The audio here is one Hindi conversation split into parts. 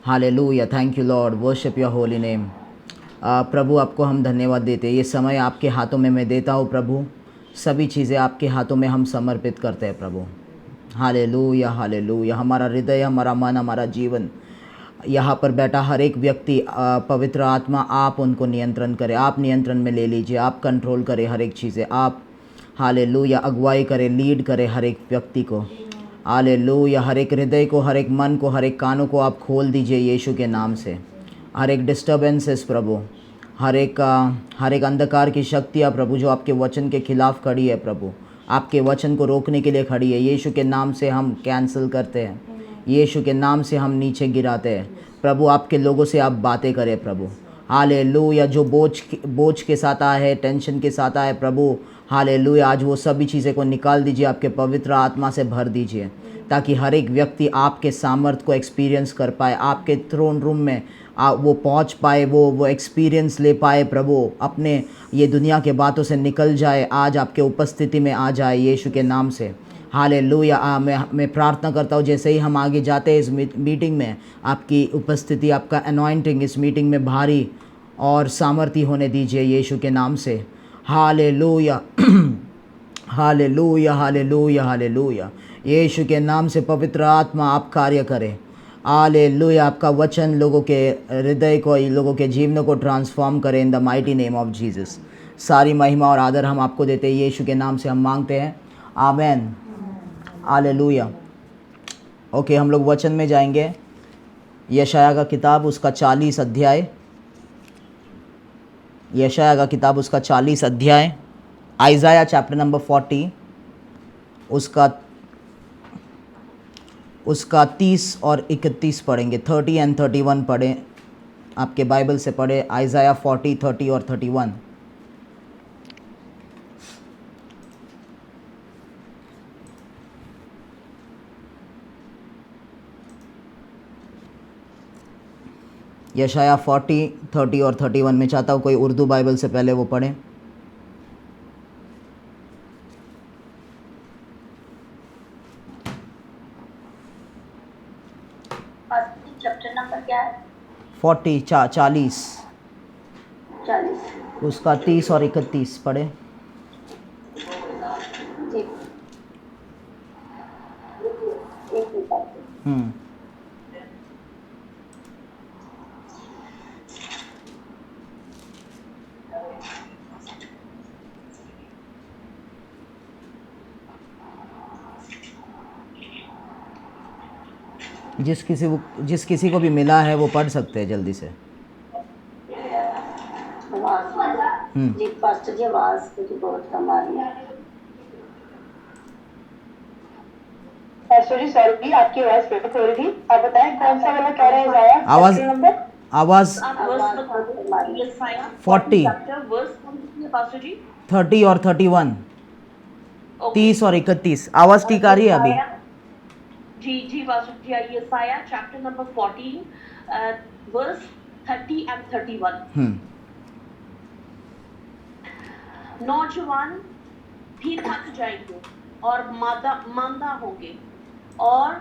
Hallelujah, thank you Lord, worship your holy name. प्रभु आपको हम धन्यवाद देते हैं। ये समय आपके हाथों में मैं देता हूँ प्रभु, सभी चीज़ें आपके हाथों में हम समर्पित करते हैं प्रभु। Hallelujah hallelujah. हमारा हृदय, हमारा मन, हमारा जीवन, यहाँ पर बैठा हर एक व्यक्ति, पवित्र आत्मा आप उनको नियंत्रण करें, आप नियंत्रण में ले लीजिए, आप कंट्रोल करें हर एक चीज़ें, आप हालेलुया अगुवाई करें, लीड करें हर एक व्यक्ति को। हालेलुया, हर एक हृदय को, हर एक मन को, हर एक कानों को आप खोल दीजिए यीशु के नाम से। हर एक डिस्टर्बेंसेस प्रभु, हर एक अंधकार की शक्तियाँ प्रभु जो आपके वचन के खिलाफ खड़ी है प्रभु, आपके वचन को रोकने के लिए खड़ी है, यीशु के नाम से हम कैंसिल करते हैं, यीशु के नाम से हम नीचे गिराते हैं प्रभु। आपके लोगों से आप बातें करें प्रभु। हालेलुया, जो बोझ के साथ आया है, टेंशन के साथ आया है प्रभु, हालेलुया आज वो सभी चीज़ें को निकाल दीजिए, आपके पवित्र आत्मा से भर दीजिए, ताकि हर एक व्यक्ति आपके सामर्थ को एक्सपीरियंस कर पाए, आपके थ्रोन रूम में वो पहुंच पाए, वो एक्सपीरियंस ले पाए प्रभु, अपने ये दुनिया के बातों से निकल जाए, आज आपके उपस्थिति में आ जाए यीशु के नाम से। हालेलुया, मैं प्रार्थना करता हूँ जैसे ही हम आगे जाते हैं इस मीटिंग में, आपकी उपस्थिति, आपका अनॉइंटिंग इस मीटिंग में भारी और सामर्थी होने दीजिए यीशु के नाम से। Hallelujah hallelujah hallelujah hallelujah. Yeshu के नाम से पवित्र आत्मा आप कार्य करें। हालेलुया, आपका वचन लोगों के हृदय को, लोगों के जीवन को ट्रांसफॉर्म करें इन the mighty name of Jesus. सारी महिमा और आदर हम आपको देते हैं, यीशु के नाम से हम मांगते हैं, आमेन। हालेलुया। ओके, हम लोग वचन में जाएंगे। यशाया का किताब उसका 40 अध्याय, यशाया का किताब उसका 40 अध्याय, आइज़ाया चैप्टर नंबर 40 उसका 30 और 31 पढ़ेंगे। 30 एंड 31 पढ़ें, आपके बाइबल से पढ़े आइज़ाया 40, 30 और 31। यशाया 40, 30 और 31 में चाहता हूँ कोई उर्दू बाइबल से पहले वो पढ़ें। चैप्टर नंबर क्या है? 40, 40 उसका 30 और 31 पढ़े। जिस किसी को भी मिला है वो पढ़ सकते हैं जल्दी से। जी पास्टर जी, आवाज मुझे बहुत कम आ रही है। पास्टर जी सॉरी, आपकी आवाज ब्रेक हो रही थी। आप बताएं कौन सा वाला कह रहे हैं? जाया आवाज नंबर, आवाज 40, पास्टर जी 30 और 31, 30 और 31। आवाज ठीक आ रही है अभी? जी पास्टर जी, यशाया चैप्टर नंबर 14 वर्स 30 एंड 31। नौजवान भी थक जाएंगे और मांदा होंगे और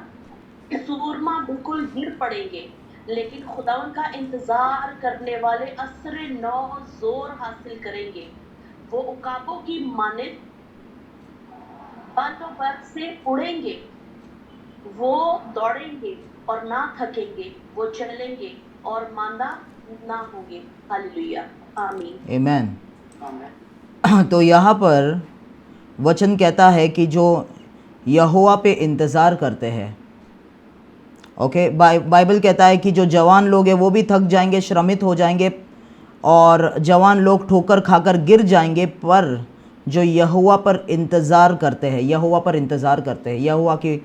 सूरमा बिल्कुल गिर पड़ेंगे, लेकिन खुदावन का इंतजार करने वाले असरे नौ जोर हासिल करेंगे। वो उकाबों की मानित बातों पर से उड़ेंगे, वो दौड़ेंगे और ना थकेंगे, वो चलेंगे और मांदा ना होंगे। हालेलुया, आमीन, आमेन। तो यहाँ पर वचन कहता है कि जो यहोवा पे इंतज़ार करते हैं, ओके, बाइबल कहता है कि जो जवान लोग हैं वो भी थक जाएंगे, श्रमित हो जाएंगे, और जवान लोग ठोकर खाकर गिर जाएंगे, पर जो यहोवा पर इंतज़ार करते हैं, यहोवा पर इंतज़ार करते हैं, यहोवा की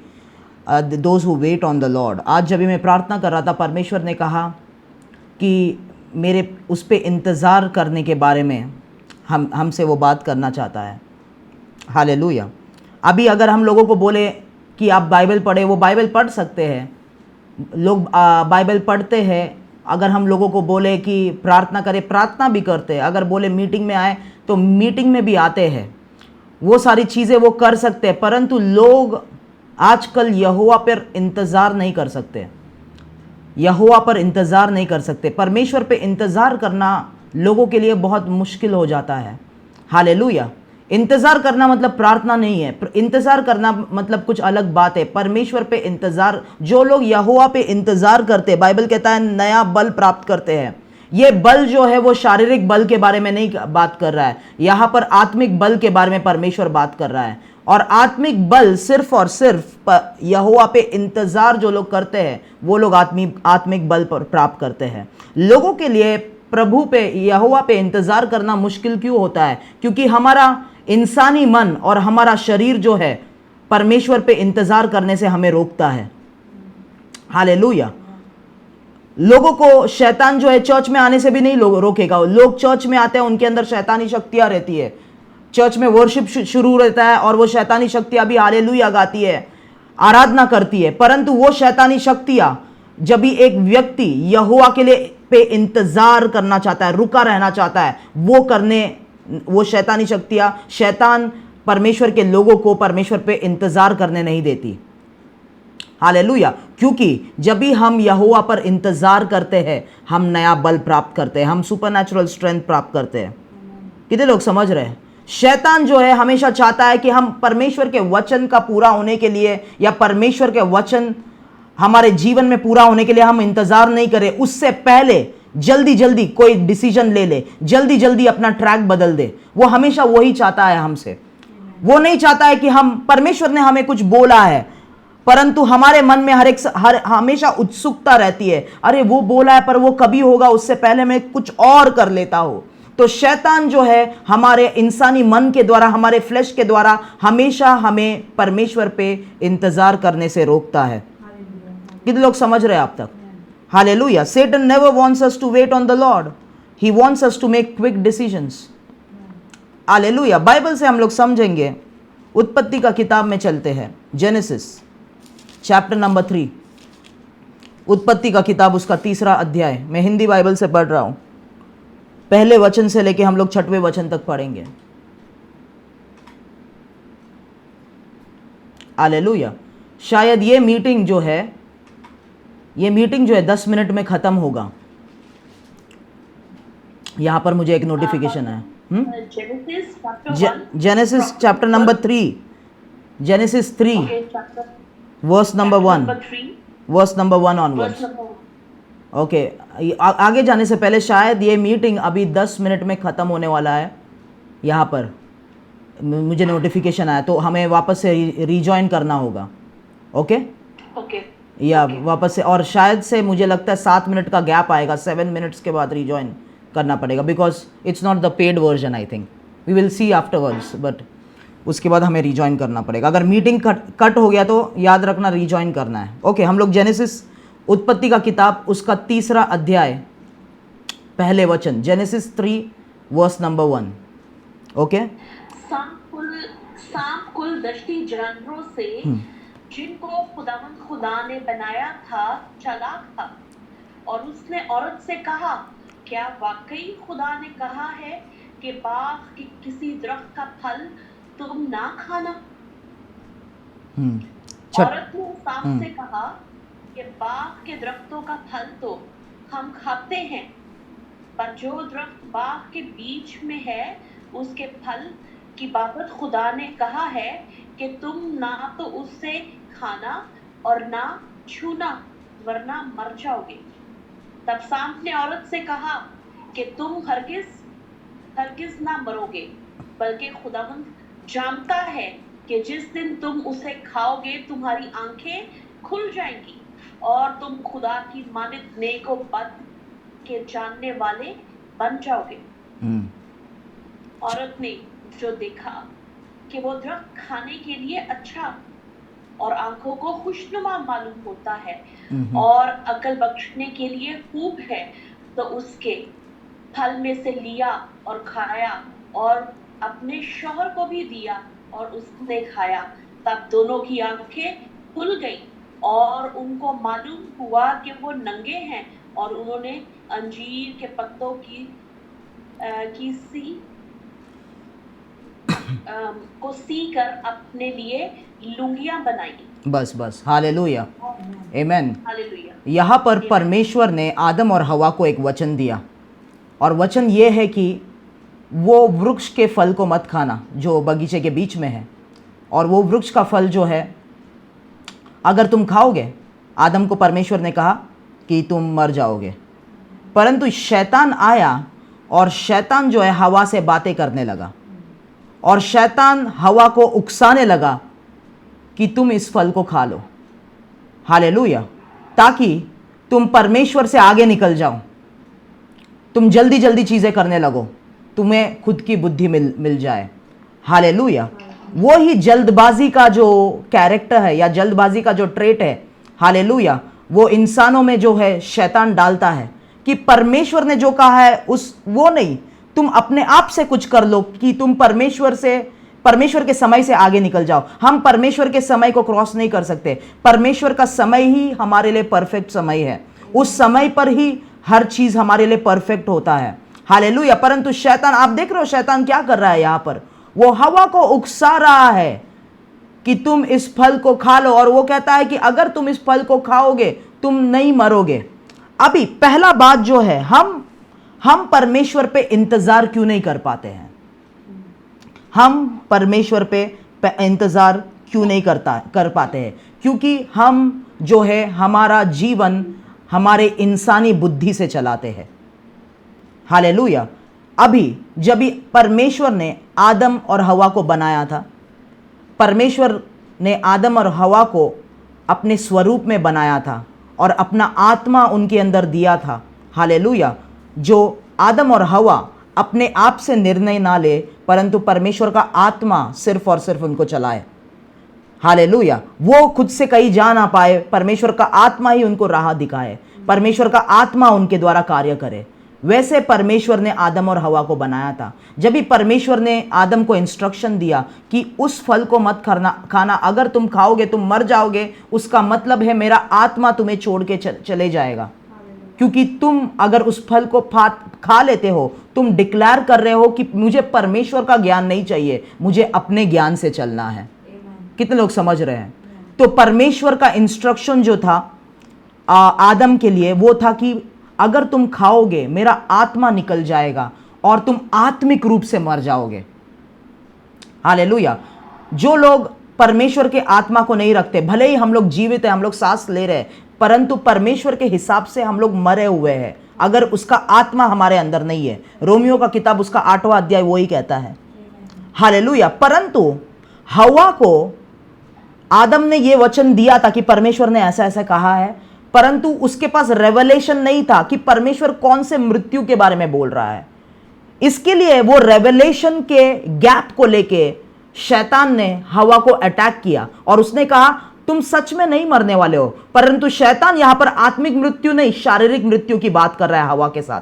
those who wait on the Lord. आज जब भी मैं प्रार्थना कर रहा था, परमेश्वर ने कहा कि मेरे उस पे इंतज़ार करने के बारे में हमसे वो बात करना चाहता है। हालेलुया। अभी अगर हम लोगों को बोले कि आप बाइबल पढ़े, वो बाइबल पढ़ सकते हैं, लोग बाइबल पढ़ते हैं। अगर हम लोगों को बोले कि प्रार्थना करें, प्रार्थना भी करते हैं। अगर बोले मीटिंग में आए तो मीटिंग में भी आते हैं, वो सारी चीज़ें वो कर सकते हैं, परंतु लोग आजकल यहोवा पर इंतज़ार नहीं कर सकते। यहोवा पर इंतज़ार नहीं कर सकते। परमेश्वर पे इंतज़ार करना लोगों के लिए बहुत मुश्किल हो जाता है। हालेलुया। इंतज़ार करना मतलब प्रार्थना नहीं है, इंतज़ार करना मतलब कुछ अलग बात है। परमेश्वर पे इंतज़ार, जो लोग यहोवा पे इंतज़ार करते हैं, बाइबल कहता है नया बल प्राप्त करते हैं। ये बल जो है वो शारीरिक बल के बारे में नहीं बात कर रहा है, यहाँ पर आत्मिक बल के बारे में परमेश्वर बात कर रहा है। और आत्मिक बल सिर्फ और सिर्फ यहोवा पे इंतज़ार जो लोग करते हैं वो लोग आत्मिक बल प्राप्त करते हैं। लोगों के लिए प्रभु पे, यहोवा पे इंतज़ार करना मुश्किल क्यों होता है? क्योंकि हमारा इंसानी मन और हमारा शरीर जो है परमेश्वर पे इंतज़ार करने से हमें रोकता है। हालेलुया। लोगों को शैतान जो है चर्च में आने से भी नहीं रोकेगा। लोग चर्च में आते हैं, उनके अंदर शैतानी शक्तियां रहती है, चर्च में वर्शिप शुरू रहता है और वो शैतानी शक्तियां भी हालेलुया गाती है, आराधना करती है। परंतु वो शैतानी शक्तियां, जब भी एक व्यक्ति यहोवा के लिए पे इंतजार करना चाहता है, रुका रहना चाहता है, वो शैतानी शक्तियां, शैतान परमेश्वर के लोगों को परमेश्वर पे इंतजार करने नहीं देती। हालेलुया। क्योंकि जब भी हम यहोवा पर इंतजार करते हैं हम नया बल प्राप्त करते हैं, हम सुपरनैचुरल स्ट्रेंथ प्राप्त करते हैं। कितने लोग समझ रहे हैं? शैतान जो है हमेशा चाहता है कि हम परमेश्वर के वचन का पूरा होने के लिए या परमेश्वर के वचन हमारे जीवन में पूरा होने के लिए हम इंतजार नहीं करें, उससे पहले जल्दी जल्दी कोई डिसीजन ले, जल्दी जल्दी अपना ट्रैक बदल दे। वो हमेशा वही चाहता है हमसे। वो नहीं चाहता है कि हम, परमेश्वर ने हमें कुछ बोला है परंतु हमारे मन में हमेशा उत्सुकता रहती है, अरे वो बोला है पर वो कभी होगा, उससे पहले मैं कुछ और कर लेता हूं। तो शैतान जो है हमारे इंसानी मन के द्वारा, हमारे फ्लैश के द्वारा हमेशा हमें परमेश्वर पे इंतजार करने से रोकता है। कितने लोग समझ रहे हैं आप तक? Hallelujah. Satan never wants us to wait on the Lord. He wants us to make quick decisions. Hallelujah. Bible से हम लोग समझेंगे। उत्पत्ति का किताब में चलते हैं, जेनेसिस चैप्टर नंबर 3। उत्पत्ति का किताब उसका 3रा अध्याय, मैं हिंदी बाइबल से पढ़ रहा हूं। पहले वचन से लेके हम लोग 6वें वचन तक पढ़ेंगे। हालेलुया। शायद ये मीटिंग जो है 10 मिनट में खत्म होगा। यहां पर मुझे एक नोटिफिकेशन है। Genesis chapter number 3, Genesis 3 verse number 1 onwards. Okay, आगे जाने से पहले शायद ये मीटिंग अभी 10 मिनट में ख़त्म होने वाला है। यहाँ पर मुझे नोटिफिकेशन आया तो हमें वापस से रीजॉइन करना होगा। ओके या वापस से, और शायद से मुझे लगता है 7 मिनट का गैप आएगा, 7 मिनट्स के बाद रीजॉइन करना पड़ेगा, because it's not the paid version. I think we will see afterwards, but उसके बाद हमें रीजॉइन करना पड़ेगा। अगर मीटिंग कट हो गया तो याद रखना रीजॉइन करना है। ओके, हम लोग जेनेसिस, उत्पत्ति का किताब उसका 3रा अध्याय, पहले वचन, जेनेसिस 3 वर्स नंबर 1। ओके, सांप कुल दृष्टि जानवरों से जिनको खुदा ने बनाया था चालाक था, और उसने औरत से कहा, क्या वाकई खुदा ने कहा है कि बाग के किसी दरख्त का फल तुम ना खाना? औरत ने सांप से कहा कि बाग के दरख्तों का फल तो हम खाते हैं, पर जो दरख्त बाग के बीच में है उसके फल की बाबत खुदा ने कहा है कि तुम ना तो उससे खाना और ना छूना, वरना मर जाओगे। तब सांप ने औरत से कहा कि तुम हरगिज ना मरोगे, बल्कि खुदावंद जानता है कि जिस दिन तुम उसे खाओगे तुम्हारी आंखें खुल जाएंगी और तुम खुदा की मानित नेक और बद के जानने वाले बन जाओगे। औरत ने जो देखा कि वो दरख्त खाने के लिए अच्छा और आंखों को खुशनुमा मालूम होता है और अकल बख्शने के लिए खूब है, तो उसके फल में से लिया और खाया और अपने शौहर को भी दिया और उसने खाया। तब दोनों की आंखें खुल गई और उनको मालूम हुआ कि वो नंगे हैं, और उन्होंने अंजीर के पत्तों की सी को सीकर अपने लिए लुंगियां बनाई। बस बस, हालेलुया, आमेन। हालेलुया। यहाँ पर परमेश्वर ने आदम और हवा को एक वचन दिया, और वचन ये है कि वो वृक्ष के फल को मत खाना जो बगीचे के बीच में है, और वो वृक्ष का फल जो है अगर तुम खाओगे, आदम को परमेश्वर ने कहा कि तुम मर जाओगे। परंतु शैतान आया और शैतान जो है हवा से बातें करने लगा, और शैतान हवा को उकसाने लगा कि तुम इस फल को खा लो, हालेलुया, ताकि तुम परमेश्वर से आगे निकल जाओ, तुम जल्दी जल्दी चीज़ें करने लगो, तुम्हें खुद की बुद्धि मिल जाए, हालेलुया। वो ही जल्दबाजी का जो कैरेक्टर है या जल्दबाजी का जो ट्रेट है, हालेलुया, वो इंसानों में जो है शैतान डालता है कि परमेश्वर ने जो कहा है उस वो नहीं, तुम अपने आप से कुछ कर लो कि तुम परमेश्वर के समय से आगे निकल जाओ। हम परमेश्वर के समय को क्रॉस नहीं कर सकते। परमेश्वर का समय ही हमारे लिए परफेक्ट समय है, उस समय पर ही हर चीज हमारे लिए परफेक्ट होता है, हालेलुया। परंतु शैतान, आप देख रहे हो शैतान क्या कर रहा है यहाँ पर, वो हवा को उकसा रहा है कि तुम इस फल को खा लो, और वो कहता है कि अगर तुम इस फल को खाओगे तुम नहीं मरोगे। अभी पहला बात जो है, हम परमेश्वर पे इंतजार क्यों नहीं कर पाते हैं? हम परमेश्वर पे इंतजार क्यों नहीं कर पाते हैं? क्योंकि हम जो है हमारा जीवन हमारे इंसानी बुद्धि से चलाते हैं, हालेलुया। अभी जब भी परमेश्वर ने आदम और हवा को बनाया था, परमेश्वर ने आदम और हवा को अपने स्वरूप में बनाया था और अपना आत्मा उनके अंदर दिया था, हालेलुया। जो आदम और हवा अपने आप से निर्णय ना ले, परंतु परमेश्वर का आत्मा सिर्फ और सिर्फ उनको चलाए, हालेलुया। वो खुद से कहीं जा ना पाए, परमेश्वर का आत्मा ही उनको राह दिखाए, परमेश्वर का आत्मा उनके द्वारा कार्य करे। वैसे परमेश्वर ने आदम और हवा को बनाया था। जब भी परमेश्वर ने आदम को इंस्ट्रक्शन दिया कि उस फल को मत खाना, अगर तुम खाओगे तुम मर जाओगे, उसका मतलब है मेरा आत्मा तुम्हें छोड़ के चले जाएगा। क्योंकि तुम अगर उस फल को खा लेते हो, तुम डिक्लेयर कर रहे हो कि मुझे परमेश्वर का ज्ञान नहीं चाहिए, मुझे अपने ज्ञान से चलना है। कितने लोग समझ रहे हैं? तो परमेश्वर का इंस्ट्रक्शन जो था आदम के लिए वो था कि अगर तुम खाओगे मेरा आत्मा निकल जाएगा और तुम आत्मिक रूप से मर जाओगे, हालेलुया। जो लोग परमेश्वर के आत्मा को नहीं रखते, भले ही हम लोग जीवित हैं, हम लोग सांस ले रहे हैं, परंतु परमेश्वर के हिसाब से हम लोग मरे हुए हैं अगर उसका आत्मा हमारे अंदर नहीं है। रोमियो का किताब उसका 8वां अध्याय वही कहता है, हालेलुया। परंतु हवा को आदम ने ये वचन दिया था कि परमेश्वर ने ऐसा ऐसा कहा है, परंतु उसके पास रेवलेशन नहीं था कि परमेश्वर कौन से मृत्यु के बारे में बोल रहा है। इसके लिए वो रेवलेशन के गैप को लेके शैतान ने हवा को अटैक किया और उसने कहा तुम सच में नहीं मरने वाले हो। परंतु शैतान यहां पर आत्मिक मृत्यु नहीं, शारीरिक मृत्यु की बात कर रहा है हवा के साथ,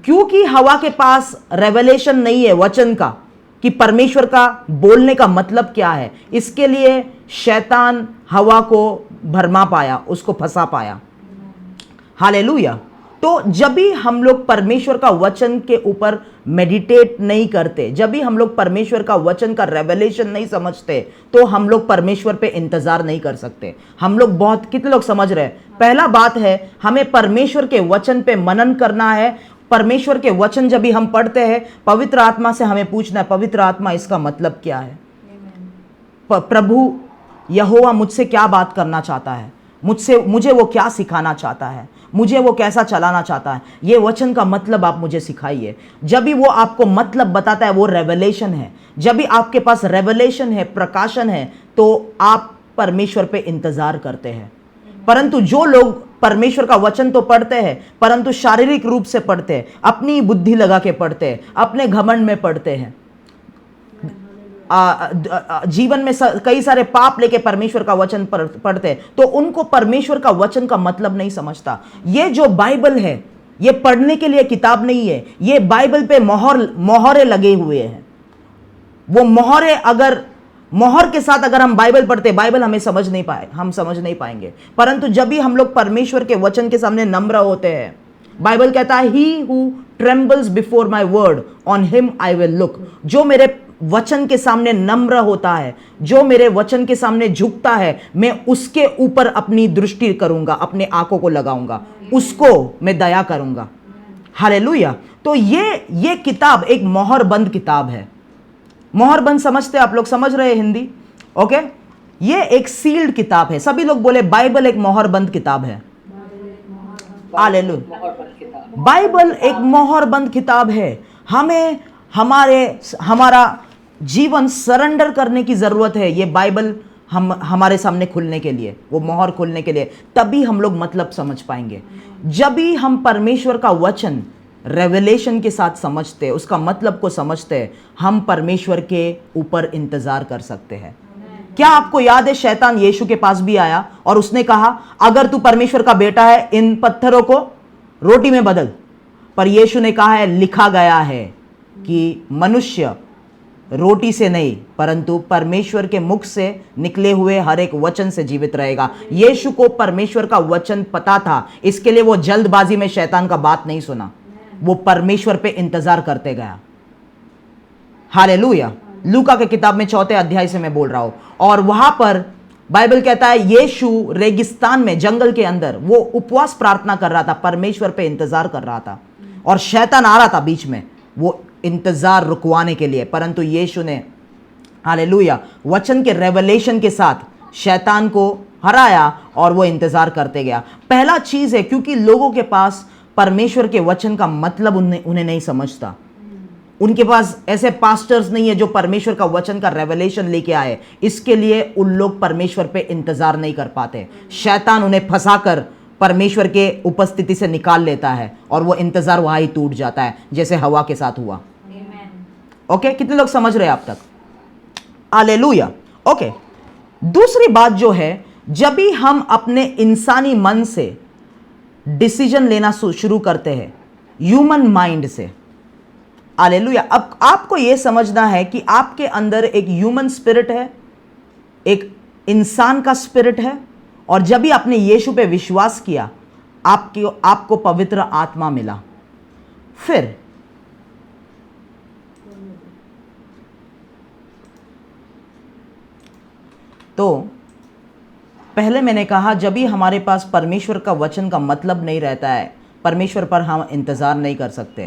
क्योंकि हवा के पास रेवलेशन नहीं है वचन का कि परमेश्वर का बोलने का मतलब क्या है। इसके लिए शैतान हवा को भरमा पाया, उसको फंसा पाया, हालेलुया। तो जब भी हम लोग परमेश्वर का वचन के ऊपर मेडिटेट नहीं करते, जब भी हम लोग परमेश्वर का वचन का रेवलेशन नहीं समझते, तो हम लोग परमेश्वर पे इंतजार नहीं कर सकते। हम लोग बहुत, कितने लोग समझ रहे हैं? पहला बात है हमें परमेश्वर के वचन पे मनन करना है। परमेश्वर के वचन जब भी हम पढ़ते हैं, पवित्र आत्मा से हमें पूछना है, पवित्र आत्मा इसका मतलब क्या है? प्रभु यहोवा मुझसे क्या बात करना चाहता है, मुझे वो क्या सिखाना चाहता है, मुझे वो कैसा चलाना चाहता है, ये वचन का मतलब आप मुझे सिखाइए। जब भी वो आपको मतलब बताता है, वो रेवलेशन है। जब भी आपके पास रेवलेशन है, प्रकाशन है, तो आप परमेश्वर पे इंतजार करते हैं। परंतु जो लोग परमेश्वर का वचन तो पढ़ते हैं, परंतु शारीरिक रूप से पढ़ते हैं, अपनी बुद्धि लगा के पढ़ते हैं, अपने घमंड में पढ़ते हैं, जीवन में कई सारे पाप लेके परमेश्वर का वचन पढ़ते हैं, तो उनको परमेश्वर का वचन का मतलब नहीं समझता। ये जो बाइबल है, ये पढ़ने के लिए किताब नहीं है, ये बाइबल पे मोहरे लगे हुए हैं। वो मोहरे, अगर मोहर के साथ अगर हम बाइबल पढ़ते, बाइबल हम समझ नहीं पाएंगे। परंतु जब भी हम लोग परमेश्वर के वचन के सामने नम्र होते हैं, बाइबल कहता है he who trembles before my word on him I will look. जो मेरे वचन के सामने नम्र होता है, जो मेरे वचन के सामने झुकता है, मैं उसके ऊपर अपनी दृष्टि करूंगा, अपने आंखों को लगाऊंगा, उसको मैं दया करूंगा। हालेलुया। तो ये किताब एक मोहरबंद किताब है। मोहरबंद समझते आप लोग, समझ रहे हैं हिंदी? ओके, ये एक सील्ड किताब है। सभी लोग बोले बाइबल एक मोहरबंद किताब है। हालेलुया। बाइबल एक मोहरबंद किताब है। हमें हमारा जीवन सरेंडर करने की जरूरत है। ये बाइबल हमारे सामने खुलने के लिए, वो मोहर खुलने के लिए, तभी हम लोग मतलब समझ पाएंगे। जब भी हम परमेश्वर का वचन रेवलेशन के साथ समझते हैं, उसका मतलब को समझते हैं, हम परमेश्वर के ऊपर इंतजार कर सकते हैं। क्या आपको याद है शैतान यीशु के पास भी आया और उसने कहा अगर तू परमेश्वर का बेटा है इन पत्थरों को रोटी में बदल, पर यीशु ने कहा है लिखा गया है कि मनुष्य रोटी से नहीं परंतु परमेश्वर के मुख से निकले हुए हर एक वचन से जीवित रहेगा। यीशु को परमेश्वर का वचन पता था, इसके लिए वो जल्दबाजी में शैतान का बात नहीं सुना, वो परमेश्वर पे इंतजार करते गया। हालेलुया। लूका के किताब में 4 अध्याय से मैं बोल रहा हूं, और वहां पर बाइबल कहता है यीशु रेगिस्तान में, जंगल के अंदर वो उपवास प्रार्थना कर रहा था, परमेश्वर पे इंतजार कर रहा था, और शैतान आ रहा था बीच में वो इंतजार रुकवाने के लिए, परंतु यीशु ने हालेलुया वचन के रेवलेशन के साथ शैतान को हराया और वो इंतजार करते गया। पहला चीज है क्योंकि लोगों के पास परमेश्वर के वचन का मतलब उन्हें नहीं समझता। उनके पास ऐसे पास्टर्स नहीं है जो परमेश्वर का वचन का रेवलेशन लेके आए, इसके लिए उन लोग परमेश्वर पे इंतजार नहीं कर पाते। शैतान उन्हें फंसाकर परमेश्वर के उपस्थिति से निकाल लेता है और वो इंतजार वहां ही टूट जाता है, जैसे हवा के साथ हुआ। ओके, कितने लोग समझ रहे हैं आप तक? हालेलुया। ओके, दूसरी बात जो है, जब भी हम अपने इंसानी मन से डिसीजन लेना शुरू करते हैं, ह्यूमन माइंड से, हालेलुया, अब आपको यह समझना है कि आपके अंदर एक ह्यूमन स्पिरिट है, एक इंसान का स्पिरिट है, और जब भी आपने यीशु पे विश्वास किया आपको पवित्र आत्मा मिला। फिर तो पहले मैंने कहा जब भी हमारे पास परमेश्वर का वचन का मतलब नहीं रहता है, परमेश्वर पर हम इंतज़ार नहीं कर सकते,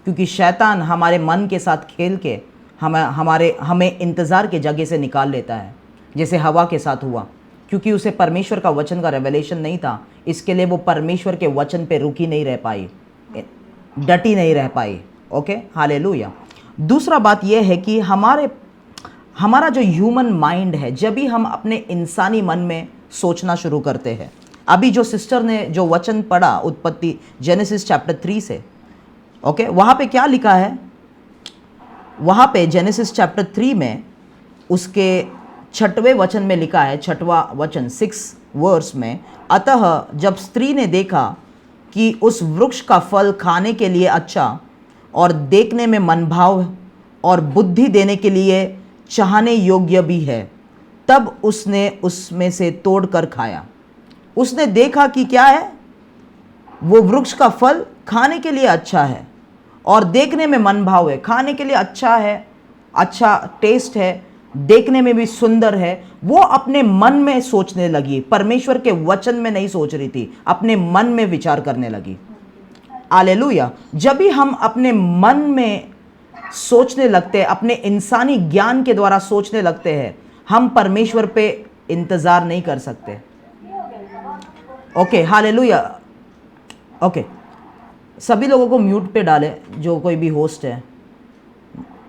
क्योंकि शैतान हमारे मन के साथ खेल के हमें इंतज़ार के जगह से निकाल लेता है, जैसे हवा के साथ हुआ। क्योंकि उसे परमेश्वर का वचन का रेवलेशन नहीं था, इसके लिए वो परमेश्वर के वचन पे रुकी नहीं रह पाई, डटी नहीं रह पाई। Okay, hallelujah. दूसरा बात यह है कि हमारा जो ह्यूमन माइंड है, जब भी हम अपने इंसानी मन में सोचना शुरू करते हैं, अभी जो सिस्टर ने जो वचन पढ़ा उत्पत्ति जेनेसिस चैप्टर 3 से, ओके, वहाँ पे क्या लिखा है? वहाँ पे जेनेसिस चैप्टर 3 में उसके 6वें वचन में लिखा है, 6वां वचन 6 वर्स में, अतः जब स्त्री ने देखा कि उस वृक्ष का फल खाने के लिए अच्छा और देखने में मनभाव और बुद्धि देने के लिए चाहने योग्य भी है, तब उसने उसमें से तोड़कर खाया। उसने देखा कि क्या है, वो वृक्ष का फल खाने के लिए अच्छा है और देखने में मनभाव है, खाने के लिए अच्छा है, अच्छा टेस्ट है, देखने में भी सुंदर है। वो अपने मन में सोचने लगी, परमेश्वर के वचन में नहीं सोच रही थी, अपने मन में विचार करने लगी। हालेलुया। जब भी हम अपने मन में सोचने लगते हैं, अपने इंसानी ज्ञान के द्वारा सोचने लगते हैं, हम परमेश्वर पे इंतजार नहीं कर सकते। Okay, hallelujah. ओके, सभी लोगों को म्यूट पे डालें, जो कोई भी होस्ट है,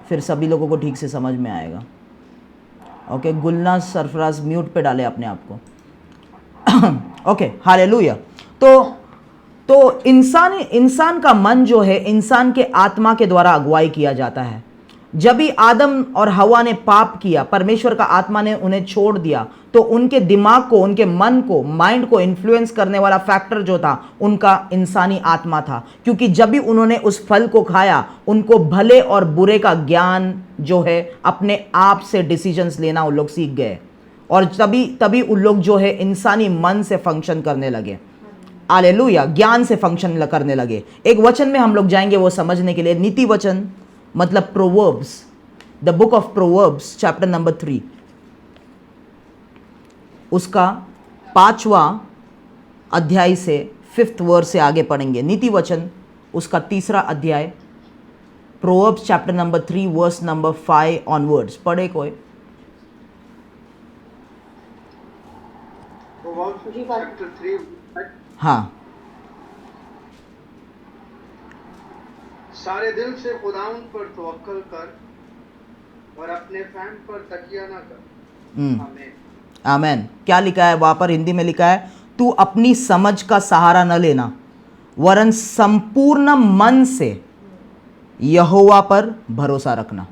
फिर सभी लोगों को ठीक से समझ में आएगा। ओके, गुलनाज सरफराज म्यूट पे डालें अपने आप को। Okay, hallelujah. तो इंसान का मन जो है, इंसान के आत्मा के द्वारा अगुवाई किया जाता है। जब भी आदम और हवा ने पाप किया, परमेश्वर का आत्मा ने उन्हें छोड़ दिया, तो उनके दिमाग को, उनके मन को, माइंड को इन्फ्लुएंस करने वाला फैक्टर जो था, उनका इंसानी आत्मा था। क्योंकि जब भी उन्होंने उस फल को खाया, उनको भले और बुरे का ज्ञान जो है, अपने आप से डिसीजंस लेना उन लोग सीख गए, और तभी उन लोग जो है इंसानी मन से फंक्शन करने लगे। हालेलुया, ज्ञान से फंक्शन करने लगे। एक वचन में हम लोग जाएंगे वो समझने के लिए, नीति वचन मतलब proverbs the book of proverbs chapter number 3, उसका 5वां अध्याय से 5th वर्स से आगे पढ़ेंगे। नीति वचन उसका 3रा अध्याय, Proverbs chapter number 3 verse number 5 onwards. पढ़े कोई? चैप्टर 3। हाँ। सारे दिल से खुदाउन पर तवक्कल कर और अपने फैम पर तकिया ना कर। आमीन। आमेन। क्या लिखा है वहां पर? हिंदी में लिखा है, तू अपनी समझ का सहारा न लेना वरन संपूर्ण मन से यहोवा पर भरोसा रखना।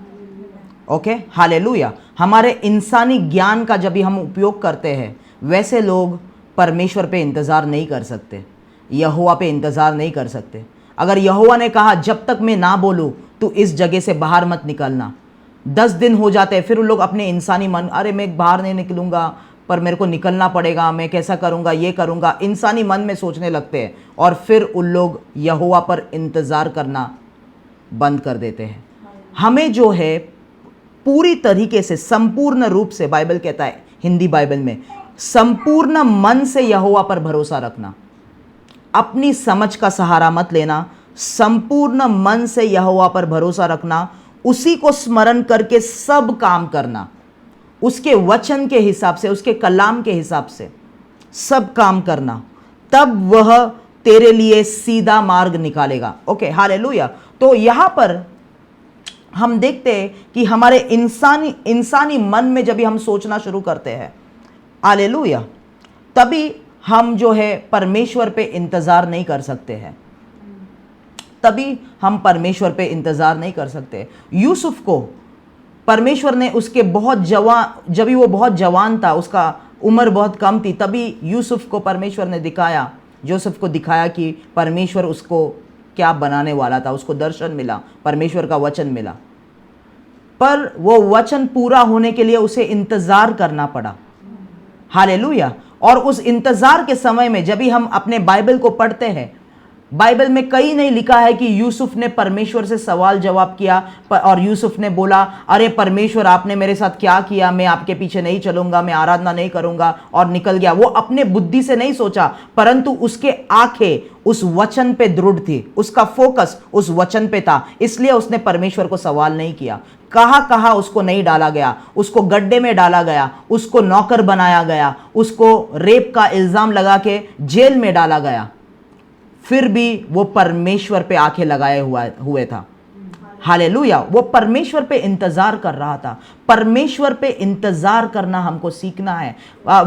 Okay, hallelujah. हमारे इंसानी ज्ञान का जब भी हम उपयोग करते हैं, वैसे लोग परमेश्वर पे इंतज़ार नहीं कर सकते, यहोवा पे इंतज़ार नहीं कर सकते। अगर यहोवा ने कहा जब तक मैं ना बोलूँ तो इस जगह से बाहर मत निकलना, 10 दिन हो जाते हैं, फिर उन लोग अपने इंसानी मन, अरे मैं बाहर नहीं निकलूँगा पर मेरे को निकलना पड़ेगा, मैं कैसा करूँगा, ये करूँगा, इंसानी मन में सोचने लगते हैं और फिर उन लोग यहोवा पर इंतज़ार करना बंद कर देते हैं। हमें जो है पूरी तरीके से, संपूर्ण रूप से, बाइबल कहता है हिंदी बाइबल में, संपूर्ण मन से यहोवा पर भरोसा रखना। अपनी समझ का सहारा मत लेना, संपूर्ण मन से यहोवा पर भरोसा रखना, उसी को स्मरण करके सब काम करना, उसके वचन के हिसाब से, उसके कलाम के हिसाब से सब काम करना, तब वह तेरे लिए सीधा मार्ग निकालेगा। Okay, hallelujah. तो यहां पर हम देखते हैं कि हमारे इंसानी मन में जब भी हम सोचना शुरू करते हैं, हालेलुया, तभी हम जो है परमेश्वर पे इंतज़ार नहीं कर सकते हैं, तभी हम परमेश्वर पे इंतज़ार नहीं कर सकते। यूसुफ को परमेश्वर ने उसके बहुत जवान, जब भी वो बहुत जवान था, उसका उम्र बहुत कम थी, तभी यूसुफ को परमेश्वर ने दिखाया, जोसेफ को दिखाया कि परमेश्वर उसको क्या बनाने वाला था। उसको दर्शन मिला, परमेश्वर का वचन मिला, पर वो वचन पूरा होने के लिए उसे इंतज़ार करना पड़ा। हालेलुया। और उस इंतज़ार के समय में जब भी हम अपने बाइबल को पढ़ते हैं, बाइबल में कहीं नहीं लिखा है कि यूसुफ ने परमेश्वर से सवाल जवाब किया और यूसुफ ने बोला, अरे परमेश्वर आपने मेरे साथ क्या किया, मैं आपके पीछे नहीं चलूंगा, मैं आराधना नहीं करूंगा, और निकल गया। वो अपने बुद्धि से नहीं सोचा, परंतु उसके आंखें उस वचन पे दृढ़ थी, उसका फोकस उस वचन पे था, इसलिए उसने परमेश्वर को सवाल नहीं किया। कहाँ उसको नहीं डाला गया, उसको गड्ढे में डाला गया, उसको नौकर बनाया गया, उसको रेप का इल्जाम लगा के जेल में डाला गया, फिर भी वो परमेश्वर पे आंखें लगाए हुए था। हालेलुया। वो परमेश्वर पे इंतजार कर रहा था। परमेश्वर पे इंतजार करना हमको सीखना है।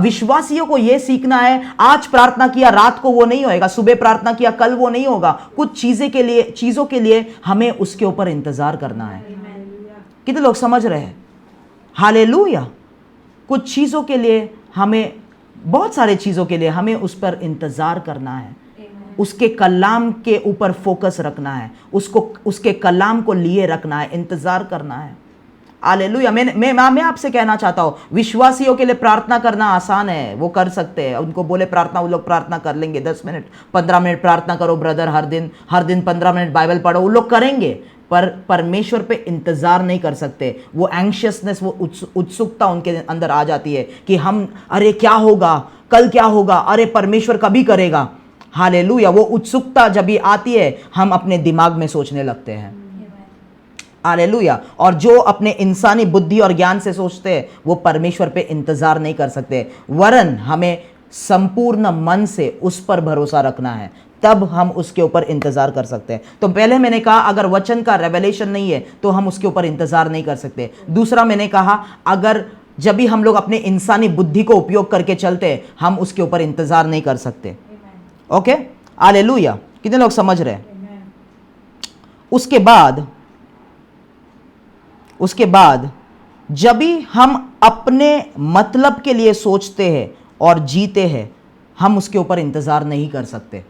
विश्वासियों को यह सीखना है, आज प्रार्थना किया रात को वो नहीं होएगा, सुबह प्रार्थना किया कल वो नहीं होगा। कुछ चीजों के लिए हमें उसके ऊपर इंतजार करना है। कितने लोग समझ रहे हैं? हालेलुया। कुछ चीजों के लिए हमें, बहुत सारे चीजों के लिए हमें उस पर इंतजार करना है, उसके कलाम के ऊपर फोकस रखना है, उसके कलाम को लिए रखना है, इंतजार करना है। हालेलुया। मैं आपसे कहना चाहता हूँ, विश्वासियों के लिए प्रार्थना करना आसान है, वो कर सकते हैं। उनको बोले प्रार्थना, वो लोग प्रार्थना कर लेंगे। 10 मिनट 15 मिनट प्रार्थना करो ब्रदर, हर दिन 15 मिनट बाइबल पढ़ो, वो लोग करेंगे, पर परमेश्वर पे इंतजार नहीं कर सकते। वो एंग्शियसनेस, वो उत्सुकता उनके अंदर आ जाती है कि हम, अरे क्या होगा, कल क्या होगा, अरे परमेश्वर कभी करेगा। हालेलुया। वो उत्सुकता जब भी आती है, हम अपने दिमाग में सोचने लगते हैं। हालेलुया। और जो अपने इंसानी बुद्धि और ज्ञान से सोचते हैं, वो परमेश्वर पे इंतजार नहीं कर सकते, वरन हमें संपूर्ण मन से उस पर भरोसा रखना है, तब हम उसके ऊपर इंतजार कर सकते हैं। तो पहले मैंने कहा, अगर वचन का रेवलेशन नहीं है तो हम उसके ऊपर इंतजार नहीं कर सकते। दूसरा मैंने कहा, अगर जब भी हम लोग अपने इंसानी बुद्धि को उपयोग करके चलते हैं, हम उसके ऊपर इंतजार नहीं कर सकते। Okay, hallelujah. कितने लोग समझ रहे हैं? उसके बाद जब भी हम अपने मतलब के लिए सोचते हैं और जीते हैं, हम उसके ऊपर इंतजार नहीं कर सकते।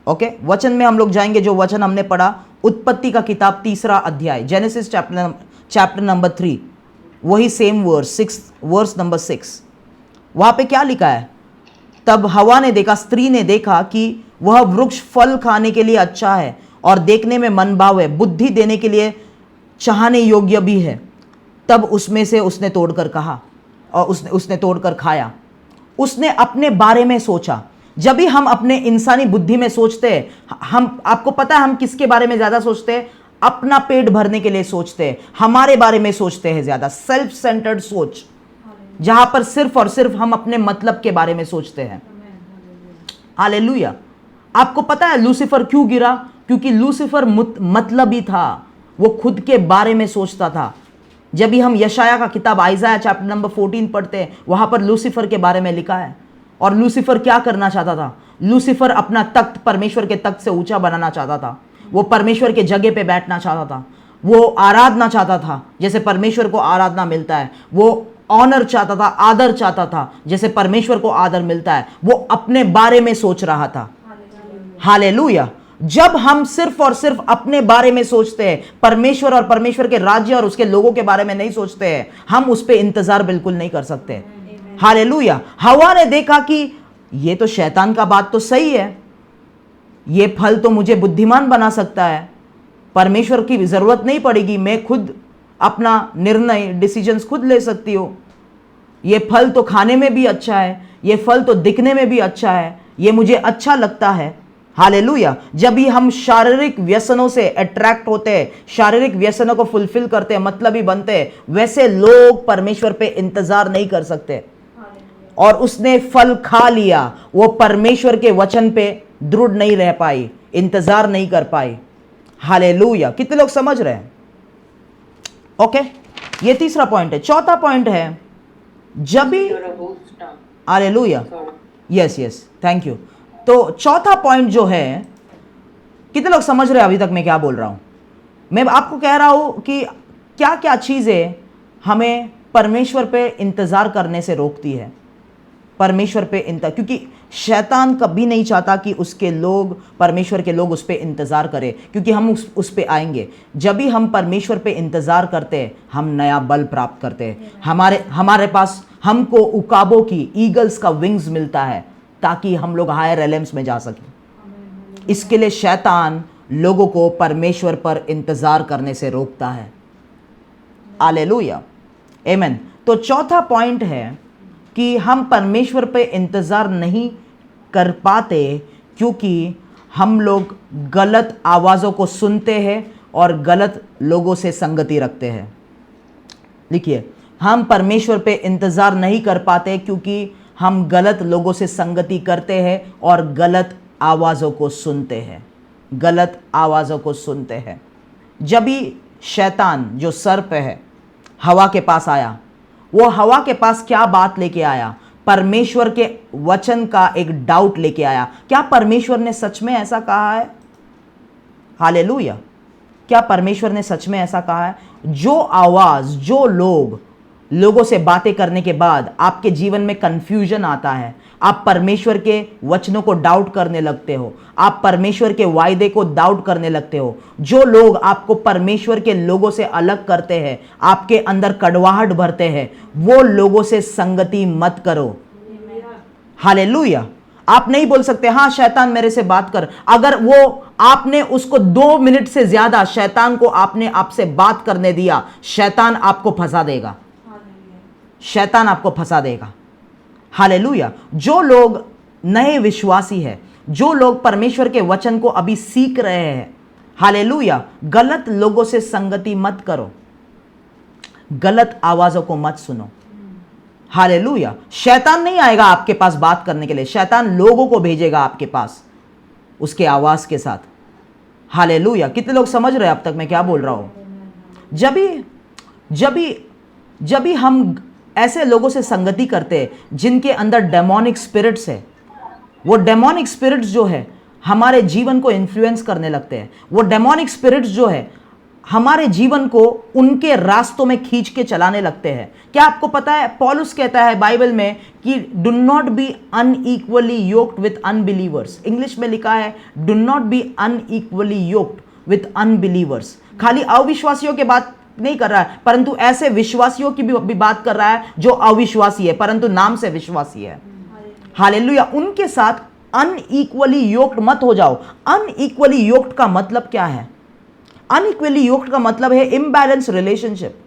ओके, वचन में हम लोग जाएंगे। जो वचन हमने पढ़ा, उत्पत्ति का किताब 3रा अध्याय, जेनेसिस चैप्टर नंबर 3, वही सेम वर्स नंबर 6। वहां पे क्या लिखा है? तब हवा ने देखा, स्त्री ने देखा कि वह वृक्ष फल खाने के लिए अच्छा है और देखने में मनभाव है, बुद्धि देने के लिए चाहने योग्य भी है। तब उसमें से उसने तोड़कर कहा और उसने तोड़कर खाया। उसने अपने बारे में सोचा। जब भी हम अपने इंसानी बुद्धि में सोचते हैं, हम, आपको पता है हम किसके बारे में ज्यादा सोचते हैं? अपना पेट भरने के लिए सोचते हैं, हमारे बारे में सोचते हैं ज्यादा। सेल्फ सेंटर्ड सोच, जहां पर सिर्फ और सिर्फ हम अपने मतलब के बारे में सोचते हैं। हालेलुया। आपको पता है लूसीफर क्यों गिरा? क्योंकि लूसीफर मतलबी था, वो खुद के बारे में सोचता था। जब भी हम यशाया का किताब आइज़ाया चैप्टर नंबर 14 पढ़ते हैं, वहां पर लूसीफर के बारे में लिखा है। और लूसीफर क्या करना चाहता था? लूसीफर अपना तख्त परमेश्वर के तख्त से ऊंचा बनाना चाहता था। वो परमेश्वर के जगह पे बैठना चाहता था। वो आराधना चाहता था जैसे परमेश्वर को आराधना मिलता है। वो ऑनर चाहता था, आदर चाहता था जैसे परमेश्वर को आदर मिलता है। वो अपने बारे में सोच रहा था। हालेलुया। जब हम सिर्फ और सिर्फ अपने बारे में सोचते हैं, परमेश्वर और परमेश्वर के राज्य और उसके लोगों के बारे में नहीं सोचते हैं, हम उस पर इंतजार बिल्कुल नहीं कर सकते। हालेलुया। हवा ने देखा कि ये तो शैतान का बात तो सही है, ये फल तो मुझे बुद्धिमान बना सकता है, परमेश्वर की जरूरत नहीं पड़ेगी, मैं खुद अपना निर्णय डिसीजंस खुद ले सकती हूँ। ये फल तो खाने में भी अच्छा है, ये फल तो दिखने में भी अच्छा है, ये मुझे अच्छा लगता है। हालेलुया। जब भी हम शारीरिक व्यसनों से अट्रैक्ट होते हैं, शारीरिक व्यसनों को फुलफिल करते हैं, मतलबी बनते हैं, वैसे लोग परमेश्वर पे इंतजार नहीं कर सकते। और उसने फल खा लिया, वो परमेश्वर के वचन पे दृढ़ नहीं रह पाई, इंतजार नहीं कर पाई। हालेलुया। कितने लोग समझ रहे हैं? ओके, ये तीसरा पॉइंट है। चौथा पॉइंट है, जब भी, hallelujah, yes yes, thank you. तो चौथा पॉइंट जो है, कितने लोग समझ रहे हैं अभी तक मैं क्या बोल रहा हूं? मैं आपको कह रहा हूं कि क्या क्या चीजें हमें परमेश्वर पे इंतजार करने से रोकती है। परमेश्वर पे क्योंकि शैतान कभी नहीं चाहता कि उसके लोग, परमेश्वर के लोग उस पे इंतजार करें, क्योंकि हम उस पे आएंगे। जब भी हम परमेश्वर पे इंतजार करते हैं, हम नया बल प्राप्त करते हैं। हमारे पास, हमको उकाबों की, ईगल्स का विंग्स मिलता है, ताकि हम लोग हायर एलेम्स में जा सकें। इसके लिए शैतान लोगों को परमेश्वर पर इंतजार करने से रोकता है। हालेलुया, आमीन। तो चौथा पॉइंट है कि हम परमेश्वर पे इंतजार नहीं कर पाते क्योंकि हम लोग गलत आवाज़ों को सुनते हैं और गलत लोगों से संगति रखते हैं। लिखिए, हम परमेश्वर पे इंतजार नहीं कर पाते क्योंकि हम गलत लोगों से संगति करते हैं और गलत आवाज़ों को सुनते हैं। गलत आवाज़ों को सुनते हैं। जब भी शैतान जो सर्प है हवा के पास आया, वो हवा के पास क्या बात लेके आया? परमेश्वर के वचन का एक डाउट लेके आया। क्या परमेश्वर ने सच में ऐसा कहा है? हालेलुया। क्या परमेश्वर ने सच में ऐसा कहा है? जो आवाज़, जो लोगों से बातें करने के बाद आपके जीवन में कंफ्यूजन आता है, आप परमेश्वर के वचनों को डाउट करने लगते हो, आप परमेश्वर के वायदे को डाउट करने लगते हो, जो लोग आपको परमेश्वर के लोगों से अलग करते हैं, आपके अंदर कड़वाहट भरते हैं, वो लोगों से संगति मत करो। हालेलुया। आप नहीं बोल सकते हाँ शैतान मेरे से बात कर। अगर वो आपने उसको 2 मिनट से ज्यादा शैतान को आपसे बात करने दिया, शैतान आपको फंसा देगा। शैतान आपको फंसा देगा। हालेलुया। जो लोग नए विश्वासी हैं, जो लोग परमेश्वर के वचन को अभी सीख रहे हैं, हालेलुया, गलत लोगों से संगति मत करो, गलत आवाजों को मत सुनो। हालेलुया। शैतान नहीं आएगा आपके पास बात करने के लिए, शैतान लोगों को भेजेगा आपके पास उसके आवाज के साथ। हालेलुया। कितने लोग समझ रहे हैं अब तक मैं क्या बोल रहा हूं? जब भी हम ऐसे लोगों से संगति करते हैं जिनके अंदर डेमोनिक स्पिरिट्स है, वो डेमोनिक स्पिरिट्स जो है हमारे जीवन को इन्फ्लुएंस करने लगते हैं। वो डेमोनिक स्पिरिट्स जो है हमारे जीवन को उनके रास्तों में खींच के चलाने लगते हैं। क्या आपको पता है पौलुस कहता है बाइबल में कि do not be unequally yoked with unbelievers. English में लिखा है do not be unequally yoked with unbelievers. खाली अविश्वासियों के बात नहीं कर रहा है, परंतु ऐसे विश्वासियों की भी बात कर रहा है जो अविश्वासी है परंतु नाम से विश्वासी है। हालेलुया। उनके साथ अनइक्वली योक्ड मत हो जाओ। अनइक्वली योक्ड का मतलब क्या है? अनइक्वली योक्ड का मतलब है इम्बैलेंस रिलेशनशिप।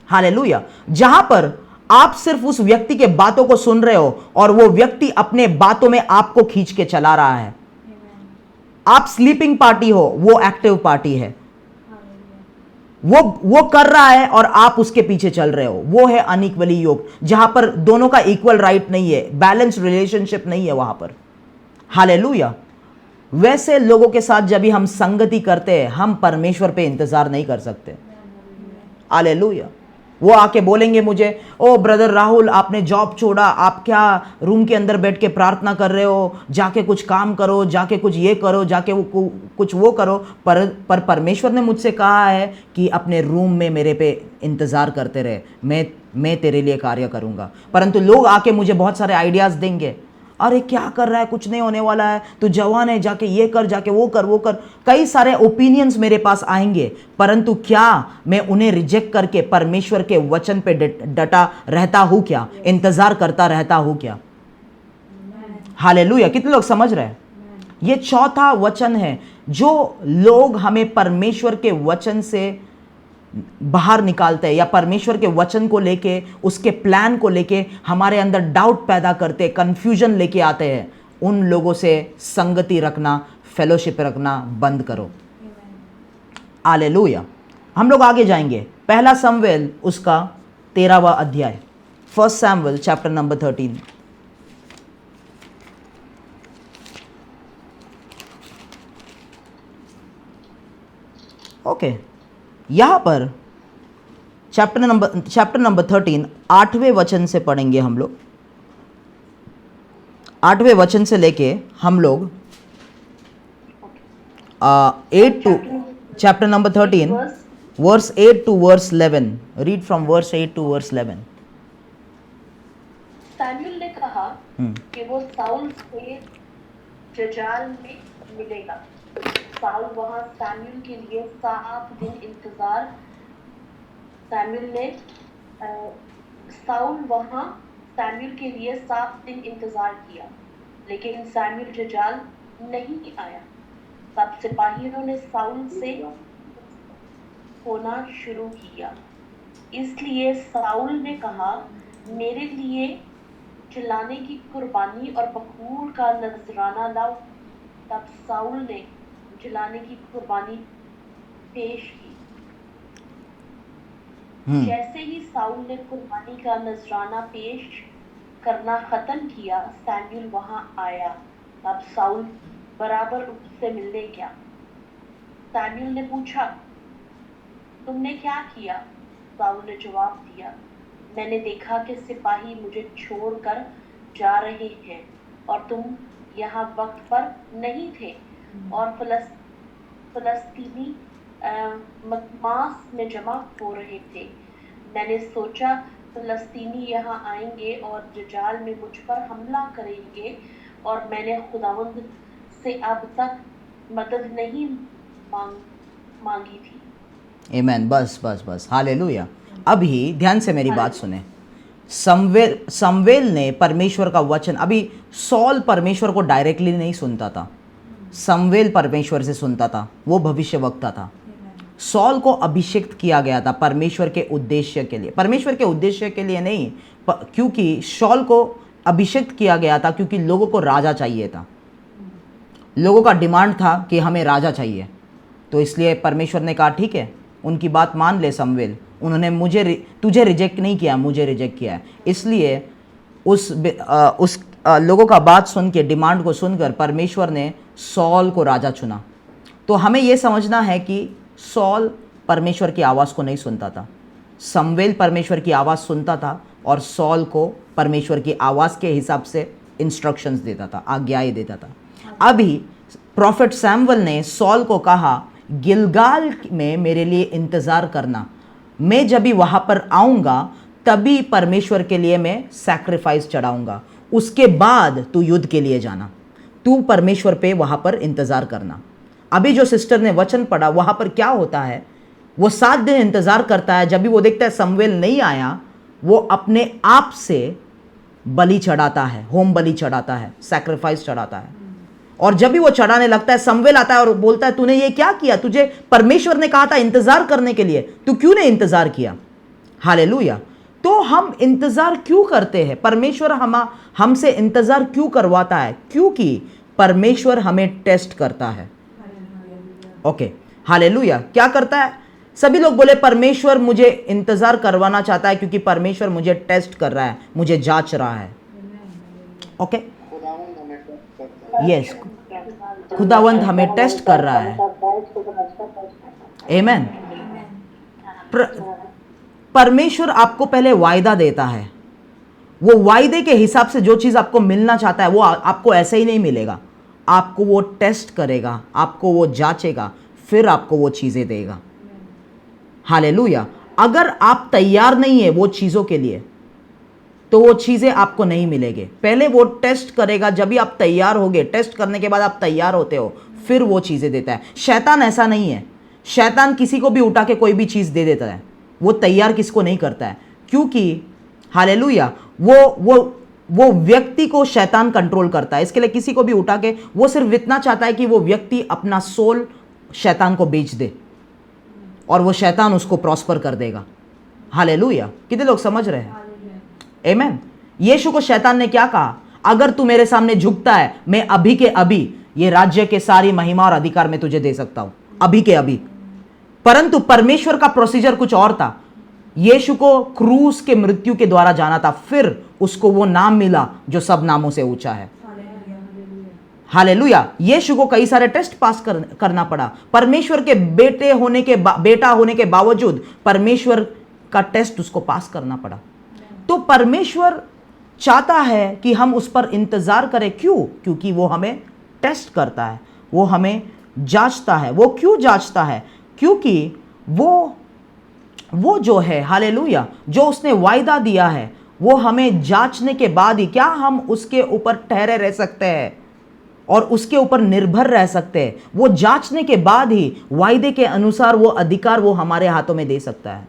हालेलुया। जहां पर आप सिर्फ उस व्यक्ति के बातों को सुन रहे हो और वो व्यक्ति अपने बातों में आपको खींच के चला रहा है। आप स्लीपिंग पार्टी हो, वो एक्टिव पार्टी है। वो कर रहा है और आप उसके पीछे चल रहे हो, वो है अनइक्वली योग, जहां पर दोनों का इक्वल राइट नहीं है, बैलेंस रिलेशनशिप नहीं है वहां पर। हालेलुया। वैसे लोगों के साथ जब भी हम संगति करते हैं, हम परमेश्वर पे इंतजार नहीं कर सकते। हालेलुया। वो आके बोलेंगे मुझे, ओ ब्रदर राहुल, आपने जॉब छोड़ा, आप क्या रूम के अंदर बैठ के प्रार्थना कर रहे हो, जाके कुछ काम करो, जाके कुछ ये करो, जाके कुछ वो करो। पर परमेश्वर ने मुझसे कहा है कि अपने रूम में मेरे पे इंतज़ार करते रहे, मैं तेरे लिए कार्य करूँगा। परंतु लोग आके मुझे बहुत सारे आइडियाज़ देंगे, अरे क्या कर रहा है, कुछ नहीं होने वाला है, तू जवान है, जाके ये कर, जाके वो कर, वो कर। कई सारे ओपिनियंस मेरे पास आएंगे, परंतु क्या मैं उन्हें रिजेक्ट करके परमेश्वर के वचन पे डटा रहता हूं क्या? इंतजार करता रहता हूं क्या? हालेलुया। कितने लोग समझ रहे हैं? ये चौथा वचन है जो लोग हमें परमेश्वर के वचन से बाहर निकालते हैं, या परमेश्वर के वचन को लेके, उसके प्लान को लेके हमारे अंदर डाउट पैदा करते, कंफ्यूजन लेके आते हैं। उन लोगों से संगति रखना, फेलोशिप रखना बंद करो। हालेलुया। हम लोग आगे जाएंगे। पहला शमूएल उसका 13वां अध्याय, 1 शमूएल चैप्टर नंबर 13। ओके, यहां पर चैप्टर नंबर 13 8वें वचन से पढ़ेंगे हम लोग। 8वें वचन से लेके हम लोग 8 to chapter number 13 verse 8 to verse 11। Read from verse 8 to verse 11। Samuel ने कहा कि वो साउल से जजाल में मिलेगा। साउल वहां सैमुएल के लिए 7 दिन इंतजार साउल वहां सैमुएल के लिए 7 दिन इंतजार किया, लेकिन सैमुएल जजाल नहीं आया। तब सिपाहियों ने साउल से होना शुरू किया। इसलिए साउल ने कहा, मेरे लिए जलाने की कुर्बानी और बखूर का नजराना लाओ। तब साउल ने जलाने की कुर्बानी पेश की। जैसे ही साउल ने कुर्बानी का नजराना पेश करना खत्म किया, सैमुएल वहां आया। तब साउल बराबर उससे मिलने गया। सैमुएल ने पूछा, तुमने क्या किया? साउल ने जवाब दिया, मैंने देखा कि सिपाही मुझे छोड़कर जा रहे हैं और तुम यहाँ वक्त पर नहीं थे, और फलस्तीनी मकमास में जमा हो रहे थे। मैंने सोचा फलस्तीनी यहाँ आएंगे और जजाल में मुझ पर हमला करेंगे, और मैंने खुदावंद से अब तक मदद नहीं मांगी थी। आमीन। बस हालेलुया। अभी ध्यान से मेरी बात सुने। शमूएल ने परमेश्वर का वचन, अभी सॉल परमेश्वर को डायरेक्टली नहीं सुनता था, शमूएल परमेश्वर से सुनता था, वो भविष्यवक्ता था। सॉल को अभिषेक्त किया गया था परमेश्वर के उद्देश्य के लिए, परमेश्वर के उद्देश्य के लिए नहीं, क्योंकि सॉल को अभिषेक्त किया गया था क्योंकि लोगों को राजा चाहिए था। लोगों का डिमांड था कि हमें राजा चाहिए, तो इसलिए परमेश्वर ने कहा ठीक है, उनकी बात मान ले शमूएल। उन्होंने तुझे रिजेक्ट नहीं किया, मुझे रिजेक्ट किया है। इसलिए उस लोगों का बात सुन के, डिमांड को सुनकर परमेश्वर ने सॉल को राजा चुना। तो हमें यह समझना है कि सॉल परमेश्वर की आवाज़ को नहीं सुनता था, शमूएल परमेश्वर की आवाज़ सुनता था और सॉल को परमेश्वर की आवाज़ के हिसाब से इंस्ट्रक्शंस देता था, आज्ञाएं देता था। अभी प्रॉफिट शमूएल ने सॉल को कहा, गिलगाल में मेरे लिए इंतज़ार करना, मैं जब भी वहाँ पर आऊँगा तभी परमेश्वर के लिए मैं सैक्रिफाइस चढ़ाऊँगा, उसके बाद तू युद्ध के लिए जाना, तू परमेश्वर पे वहाँ पर इंतज़ार करना। अभी जो सिस्टर ने वचन पढ़ा, वहाँ पर क्या होता है, वो 7 दिन इंतज़ार करता है। जब भी वो देखता है शमूएल नहीं आया, वो अपने आप से बलि चढ़ाता है, होम बलि चढ़ाता है, सैक्रिफाइस चढ़ाता है। और जब भी वो चढ़ाने लगता है, शमूएल आता है और बोलता है, तूने ये क्या किया? तुझे परमेश्वर ने कहा था इंतज़ार करने के लिए, तू क्यों नहीं इंतज़ार किया? हालेलुया। तो हम इंतजार क्यों करते हैं? परमेश्वर हमसे इंतजार क्यों करवाता है? क्योंकि परमेश्वर हमें टेस्ट करता है। Okay, hallelujah. क्या करता है? सभी लोग बोले परमेश्वर मुझे इंतजार करवाना चाहता है क्योंकि परमेश्वर मुझे टेस्ट कर रहा है, मुझे जांच रहा है। ओके, खुदावंद हमें टेस्ट करता है। यस, खुदावंत हमें टेस्ट कर रहा है। आमेन। परमेश्वर आपको पहले वायदा देता है, वो वायदे के हिसाब से जो चीज़ आपको मिलना चाहता है वो आपको ऐसे ही नहीं मिलेगा। आपको वो टेस्ट करेगा, आपको वो जांचेगा, फिर आपको वो चीज़ें देगा। हालेलुया। अगर आप तैयार नहीं है वो चीज़ों के लिए तो वो चीज़ें आपको नहीं मिलेंगे। पहले वो टेस्ट करेगा, जब भी आप तैयार होगे, टेस्ट करने के बाद आप तैयार होते हो, फिर वो चीज़ें देता है। शैतान ऐसा नहीं है। शैतान किसी को भी उठा के कोई भी चीज़ दे देता है, वो तैयार किसको नहीं करता है, क्योंकि हालेलुया वो व्यक्ति को शैतान कंट्रोल करता है। इसके लिए किसी को भी उठा के वो सिर्फ इतना चाहता है कि वो व्यक्ति अपना सोल शैतान को बेच दे और वो शैतान उसको प्रॉस्पर कर देगा। हालेलुया। कितने लोग समझ रहे हैं? आमेन। यीशु को शैतान ने क्या कहा? अगर तू मेरे सामने झुकता है, मैं अभी के अभी ये राज्य के सारी महिमा और अधिकार में तुझे दे सकता हूं, अभी के अभी। परंतु परमेश्वर का प्रोसीजर कुछ और था। यीशु को क्रूस के मृत्यु के द्वारा जाना था, फिर उसको वो नाम मिला जो सब नामों से ऊंचा है। हालेलुया। यीशु को कई सारे टेस्ट पास करना पड़ा। परमेश्वर के बेटा होने के बावजूद परमेश्वर का टेस्ट उसको पास करना पड़ा। तो परमेश्वर चाहता है कि हम उस पर इंतजार करें। क्यों? क्योंकि वो हमें टेस्ट करता है, वो हमें जांचता है। वो क्यों जांचता है? क्योंकि वो जो है, हालेलुया, जो उसने वायदा दिया है वो हमें जांचने के बाद ही क्या हम उसके ऊपर ठहरे रह सकते हैं और उसके ऊपर निर्भर रह सकते हैं। वो जांचने के बाद ही वायदे के अनुसार वो अधिकार वो हमारे हाथों में दे सकता है।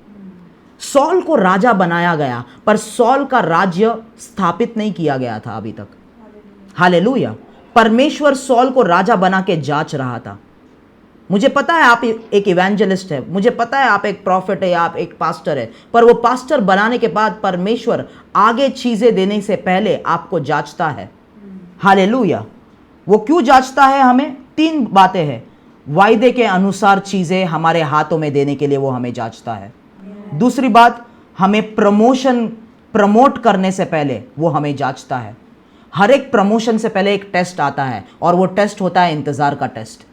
सॉल को राजा बनाया गया, पर सॉल का राज्य स्थापित नहीं किया गया था अभी तक। हालेलुया। परमेश्वर सॉल को राजा बना के जांच रहा था। मुझे पता है आप एक इवेंजलिस्ट है, मुझे पता है आप एक प्रॉफिट है या आप एक पास्टर है, पर वो पास्टर बनाने के बाद परमेश्वर आगे चीजें देने से पहले आपको जांचता है। हालेलुया। वो क्यों जांचता है? हमें 3 बातें हैं। वायदे के अनुसार चीजें हमारे हाथों में देने के लिए वो हमें जांचता है। दूसरी बात, हमें प्रमोट करने से पहले वो हमें जांचता है। हर एक प्रमोशन से पहले एक टेस्ट आता है और वो टेस्ट होता है इंतजार का टेस्ट।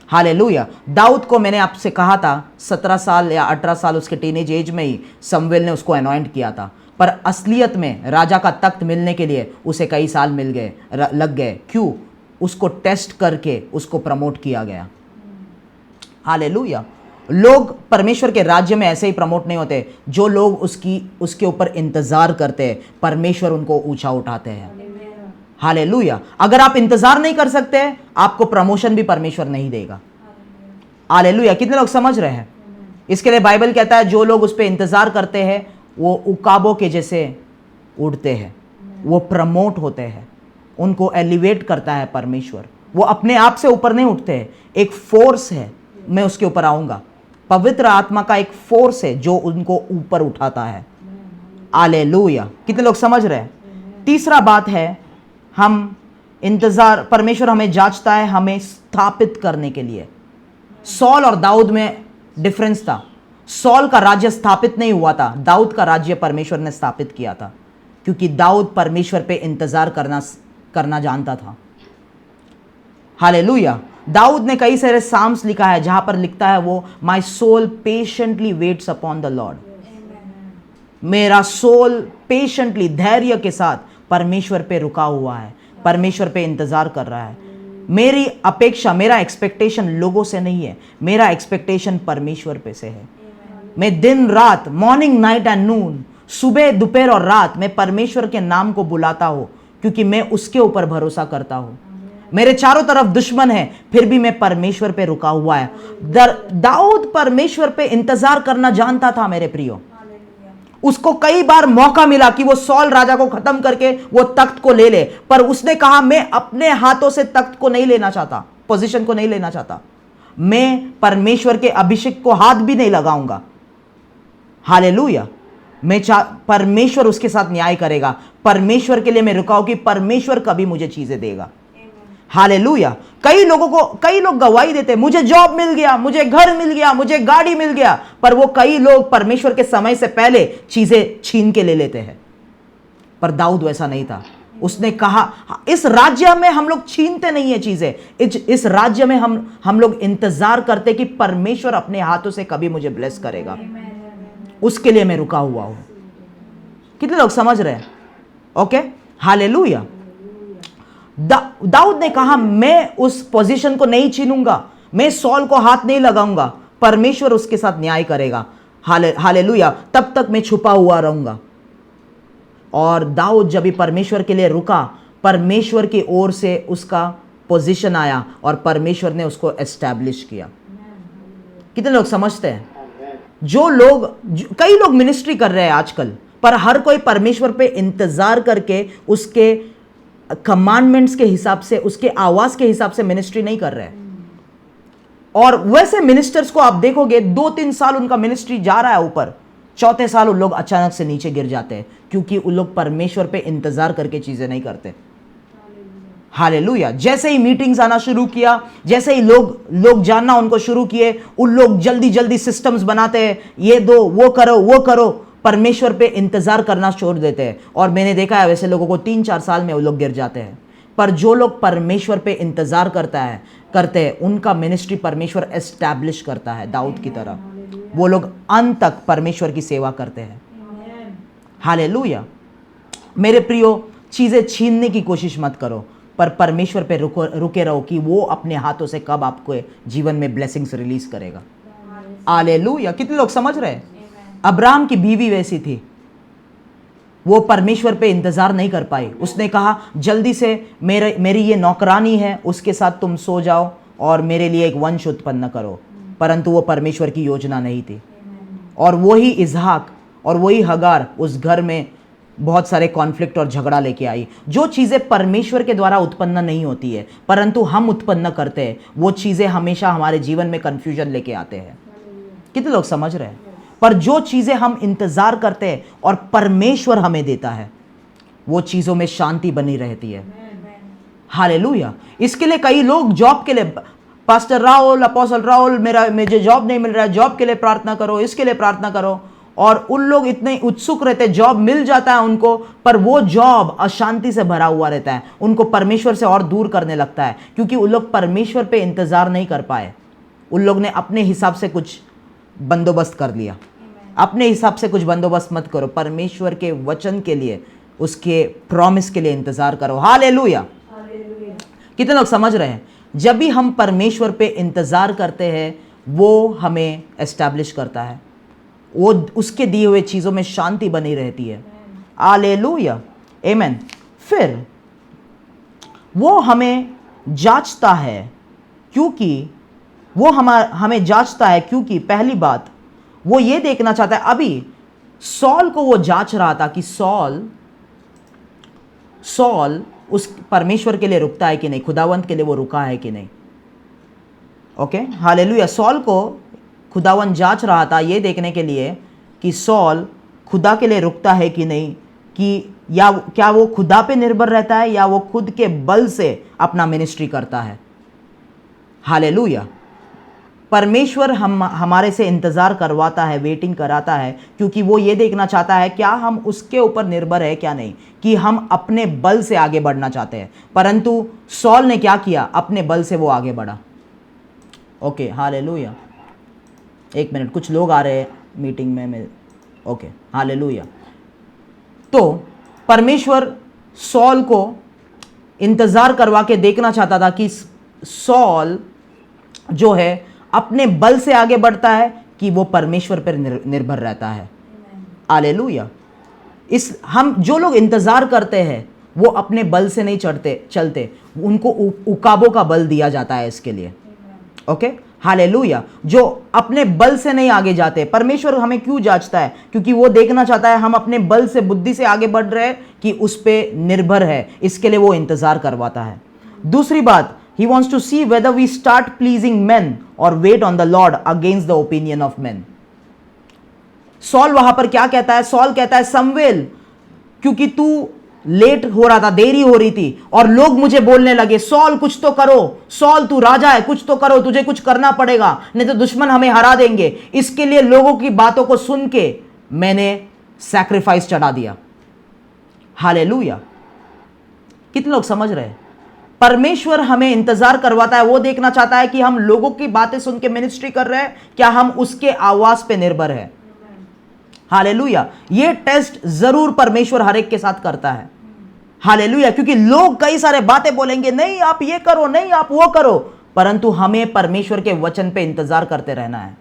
हालेलुया। दाऊद को मैंने आपसे कहा था 17 साल या 18 साल उसके टीनेज एज में ही समवेल ने उसको अनॉइंट किया था, पर असलियत में राजा का तख्त मिलने के लिए उसे कई साल लग गए। क्यों? उसको टेस्ट करके उसको प्रमोट किया गया। हालेलुया। लोग परमेश्वर के राज्य में ऐसे ही प्रमोट नहीं होते। जो लोग उसके ऊपर इंतजार करते हैं, परमेश्वर उनको ऊंचा उठाते हैं। हालेलुया। अगर आप इंतजार नहीं कर सकते, आपको प्रमोशन भी परमेश्वर नहीं देगा। हालेलुया। कितने लोग समझ रहे हैं? इसके लिए बाइबल कहता है जो लोग उस पर इंतजार करते हैं वो उकाबों के जैसे उड़ते हैं, वो प्रमोट होते हैं, उनको एलिवेट करता है परमेश्वर। वो अपने आप से ऊपर नहीं उठते हैं, एक फोर्स है, मैं उसके ऊपर आऊंगा। पवित्र आत्मा का एक फोर्स है जो उनको ऊपर उठाता है। हालेलुया। कितने लोग समझ रहे हैं? तीसरा बात है, हम इंतजार, परमेश्वर हमें जांचता है हमें स्थापित करने के लिए। सॉल और दाऊद में डिफरेंस था। सॉल का राज्य स्थापित नहीं हुआ था, दाऊद का राज्य परमेश्वर ने स्थापित किया था, क्योंकि दाऊद परमेश्वर पे इंतजार करना जानता था। हालेलुया। दाऊद ने कई सारे साम्स लिखा है जहां पर लिखता है वो, my soul patiently waits upon the Lord. मेरा सोल पेशेंटली, धैर्य के साथ परमेश्वर पे रुका हुआ है, परमेश्वर पे इंतजार कर रहा है। मेरी अपेक्षा, मेरा एक्सपेक्टेशन लोगों से नहीं है, मेरा एक्सपेक्टेशन परमेश्वर पे से है। मैं दिन रात, मॉर्निंग नाइट एंड नून, सुबह दोपहर और रात मैं परमेश्वर के नाम को बुलाता हूं, क्योंकि मैं उसके ऊपर भरोसा करता हूं। मेरे चारों तरफ दुश्मन है, फिर भी मैं परमेश्वर पे रुका हुआ है। दाऊद परमेश्वर पे इंतजार करना जानता था मेरे प्रियो। उसको कई बार मौका मिला कि वो सॉल राजा को खत्म करके वो तख्त को ले ले, पर उसने कहा मैं अपने हाथों से तख्त को नहीं लेना चाहता, पोजीशन को नहीं लेना चाहता, मैं परमेश्वर के अभिषेक को हाथ भी नहीं लगाऊंगा। हालेलुया। परमेश्वर उसके साथ न्याय करेगा। परमेश्वर के लिए मैं रुका हूं कि परमेश्वर कभी मुझे चीजें देगा। हालेलुया। कई लोग गवाही देते, मुझे जॉब मिल गया, मुझे घर मिल गया, मुझे गाड़ी मिल गया, पर वो कई लोग परमेश्वर के समय से पहले चीजें छीन के ले लेते हैं। पर दाऊद वैसा नहीं था। उसने कहा इस राज्य में हम लोग छीनते नहीं है चीजें, इस राज्य में हम लोग इंतजार करते कि परमेश्वर अपने हाथों से कभी मुझे ब्लेस करेगा, उसके लिए मैं रुका हुआ हूं। कितने लोग समझ रहे हैं? Okay, hallelujah. दाऊद ने कहा मैं उस पोजीशन को नहीं छीनूंगा, मैं सॉल को हाथ नहीं लगाऊंगा, परमेश्वर उसके साथ न्याय करेगा। हालेलुया। तब तक मैं छुपा हुआ रहूंगा। और दाऊद जब भी परमेश्वर के लिए रुका, परमेश्वर की ओर से उसका पोजीशन आया और परमेश्वर ने उसको एस्टैब्लिश किया। कितने लोग समझते हैं? कई लोग मिनिस्ट्री कर रहे हैं आजकल, पर हर कोई परमेश्वर पे इंतजार करके उसके कमांडमेंट्स के हिसाब से, उसके आवाज के हिसाब से मिनिस्ट्री नहीं कर रहे हैं। और वैसे मिनिस्टर्स को आप देखोगे 2-3 साल उनका मिनिस्ट्री जा रहा है ऊपर, चौथे साल उन लोग अचानक से नीचे गिर जाते हैं, क्योंकि उन लोग परमेश्वर पे इंतजार करके चीजें नहीं करते। हालेलुया। जैसे ही मीटिंग्स आना शुरू किया, जैसे ही लोग जानना उनको शुरू किए, उन लोग जल्दी जल्दी सिस्टम्स बनाते हैं, ये दो, वो करो, परमेश्वर पे इंतजार करना छोड़ देते हैं। और मैंने देखा है वैसे लोगों को 3-4 साल में वो लोग गिर जाते हैं। पर जो लोग परमेश्वर पे इंतजार करते हैं, उनका मिनिस्ट्री परमेश्वर एस्टैब्लिश करता है। दाऊद की तरह वो लोग अंत तक परमेश्वर की सेवा करते हैं। हालेलुया। मेरे प्रियो, चीजें छीनने की कोशिश मत करो, पर परमेश्वर पे रुके रहो कि वो अपने हाथों से कब आपको जीवन में ब्लेसिंग्स रिलीज करेगा। हालेलुया। कितने लोग समझ रहे हैं? अब्राहम की बीवी वैसी थी, वो परमेश्वर पे इंतजार नहीं कर पाई। उसने कहा जल्दी से मेरी ये नौकरानी है, उसके साथ तुम सो जाओ और मेरे लिए एक वंश उत्पन्न करो। परंतु वो परमेश्वर की योजना नहीं थी। और वही इसहाक और वही हगार उस घर में बहुत सारे कॉन्फ्लिक्ट और झगड़ा लेके आई। जो चीज़ें परमेश्वर के द्वारा उत्पन्न नहीं होती है, परंतु हम उत्पन्न करते हैं, वो चीज़ें हमेशा हमारे जीवन में कन्फ्यूजन लेके आते हैं। कितने लोग समझ रहे हैं? पर जो चीज़ें हम इंतज़ार करते हैं और परमेश्वर हमें देता है, वो चीज़ों में शांति बनी रहती है। हालेलुया। इसके लिए कई लोग जॉब के लिए, पास्टर राहुल, अपोस्टल राहुल, मुझे जॉब नहीं मिल रहा है, जॉब के लिए प्रार्थना करो, इसके लिए प्रार्थना करो। और उन लोग इतने उत्सुक रहते, जॉब मिल जाता है उनको, पर वो जॉब अशांति से भरा हुआ रहता है, उनको परमेश्वर से और दूर करने लगता है, क्योंकि उन लोग परमेश्वर पे इंतजार नहीं कर पाए। उन लोग ने अपने हिसाब से कुछ बंदोबस्त कर लिया। अपने हिसाब से कुछ बंदोबस्त मत करो, परमेश्वर के वचन के लिए, उसके प्रॉमिस के लिए इंतजार करो। हालेलुया। कितने लोग समझ रहे हैं? जब भी हम परमेश्वर पे इंतजार करते हैं, वो हमें एस्टैब्लिश करता है, वो उसके दिए हुए चीज़ों में शांति बनी रहती है। हालेलुया, आमीन। फिर वो हमें जांचता है, क्योंकि वो हमें जांचता है क्योंकि पहली बात वो ये देखना चाहता है। अभी सॉल को वो जांच रहा था कि सॉल उस परमेश्वर के लिए रुकता है कि नहीं, खुदावंत के लिए वो रुका है कि नहीं। Okay, hallelujah. सॉल को खुदावंत जांच रहा था ये देखने के लिए कि सॉल खुदा के लिए रुकता है कि नहीं, कि या क्या वो खुदा पे निर्भर रहता है या वो खुद के बल से अपना मिनिस्ट्री करता है। हालेलुया। परमेश्वर हमारे से इंतज़ार करवाता है, वेटिंग कराता है, क्योंकि वो ये देखना चाहता है क्या हम उसके ऊपर निर्भर है क्या नहीं, कि हम अपने बल से आगे बढ़ना चाहते हैं। परंतु सॉल ने क्या किया? अपने बल से वो आगे बढ़ा। Okay, hallelujah. एक मिनट, कुछ लोग आ रहे हैं मीटिंग में। Okay, hallelujah. तो परमेश्वर सॉल को इंतज़ार करवा के देखना चाहता था कि सॉल जो है अपने बल से आगे बढ़ता है कि वो परमेश्वर पर निर्भर रहता है। हालेलुया। हम जो लोग इंतज़ार करते हैं वो अपने बल से नहीं चलते, उनको उकाबों का बल दिया जाता है इसके लिए। Okay, hallelujah. जो अपने बल से नहीं आगे जाते, परमेश्वर हमें क्यों जांचता है? क्योंकि वो देखना चाहता है हम अपने बल से, बुद्धि से आगे बढ़ रहे हैं कि उस पे निर्भर है, इसके लिए वो इंतज़ार करवाता है। दूसरी बात, He wants to see whether we start pleasing men or wait on the Lord against the opinion of men. Saul वहां पर क्या कहता है? सॉल कहता है शमूएल, क्योंकि तू लेट हो रहा था, देरी हो रही थी, और लोग मुझे बोलने लगे सॉल कुछ तो करो, सॉल तू राजा है, कुछ तो करो, तुझे कुछ करना पड़ेगा, नहीं तो दुश्मन हमें हरा देंगे। इसके लिए लोगों की बातों को सुन के मैंने सैक्रिफाइस चढ़ा दिया। हालेलुया। कितने लोग समझ रहे हैं? परमेश्वर हमें इंतजार करवाता है, वो देखना चाहता है कि हम लोगों की बातें सुन के मिनिस्ट्री कर रहे हैं, क्या हम उसके आवाज पे निर्भर है। हालेलुया। ये टेस्ट जरूर परमेश्वर हर एक के साथ करता है। हालेलुया। क्योंकि लोग कई सारे बातें बोलेंगे, नहीं आप ये करो, नहीं आप वो करो, परंतु हमें परमेश्वर के वचन पे इंतजार करते रहना है।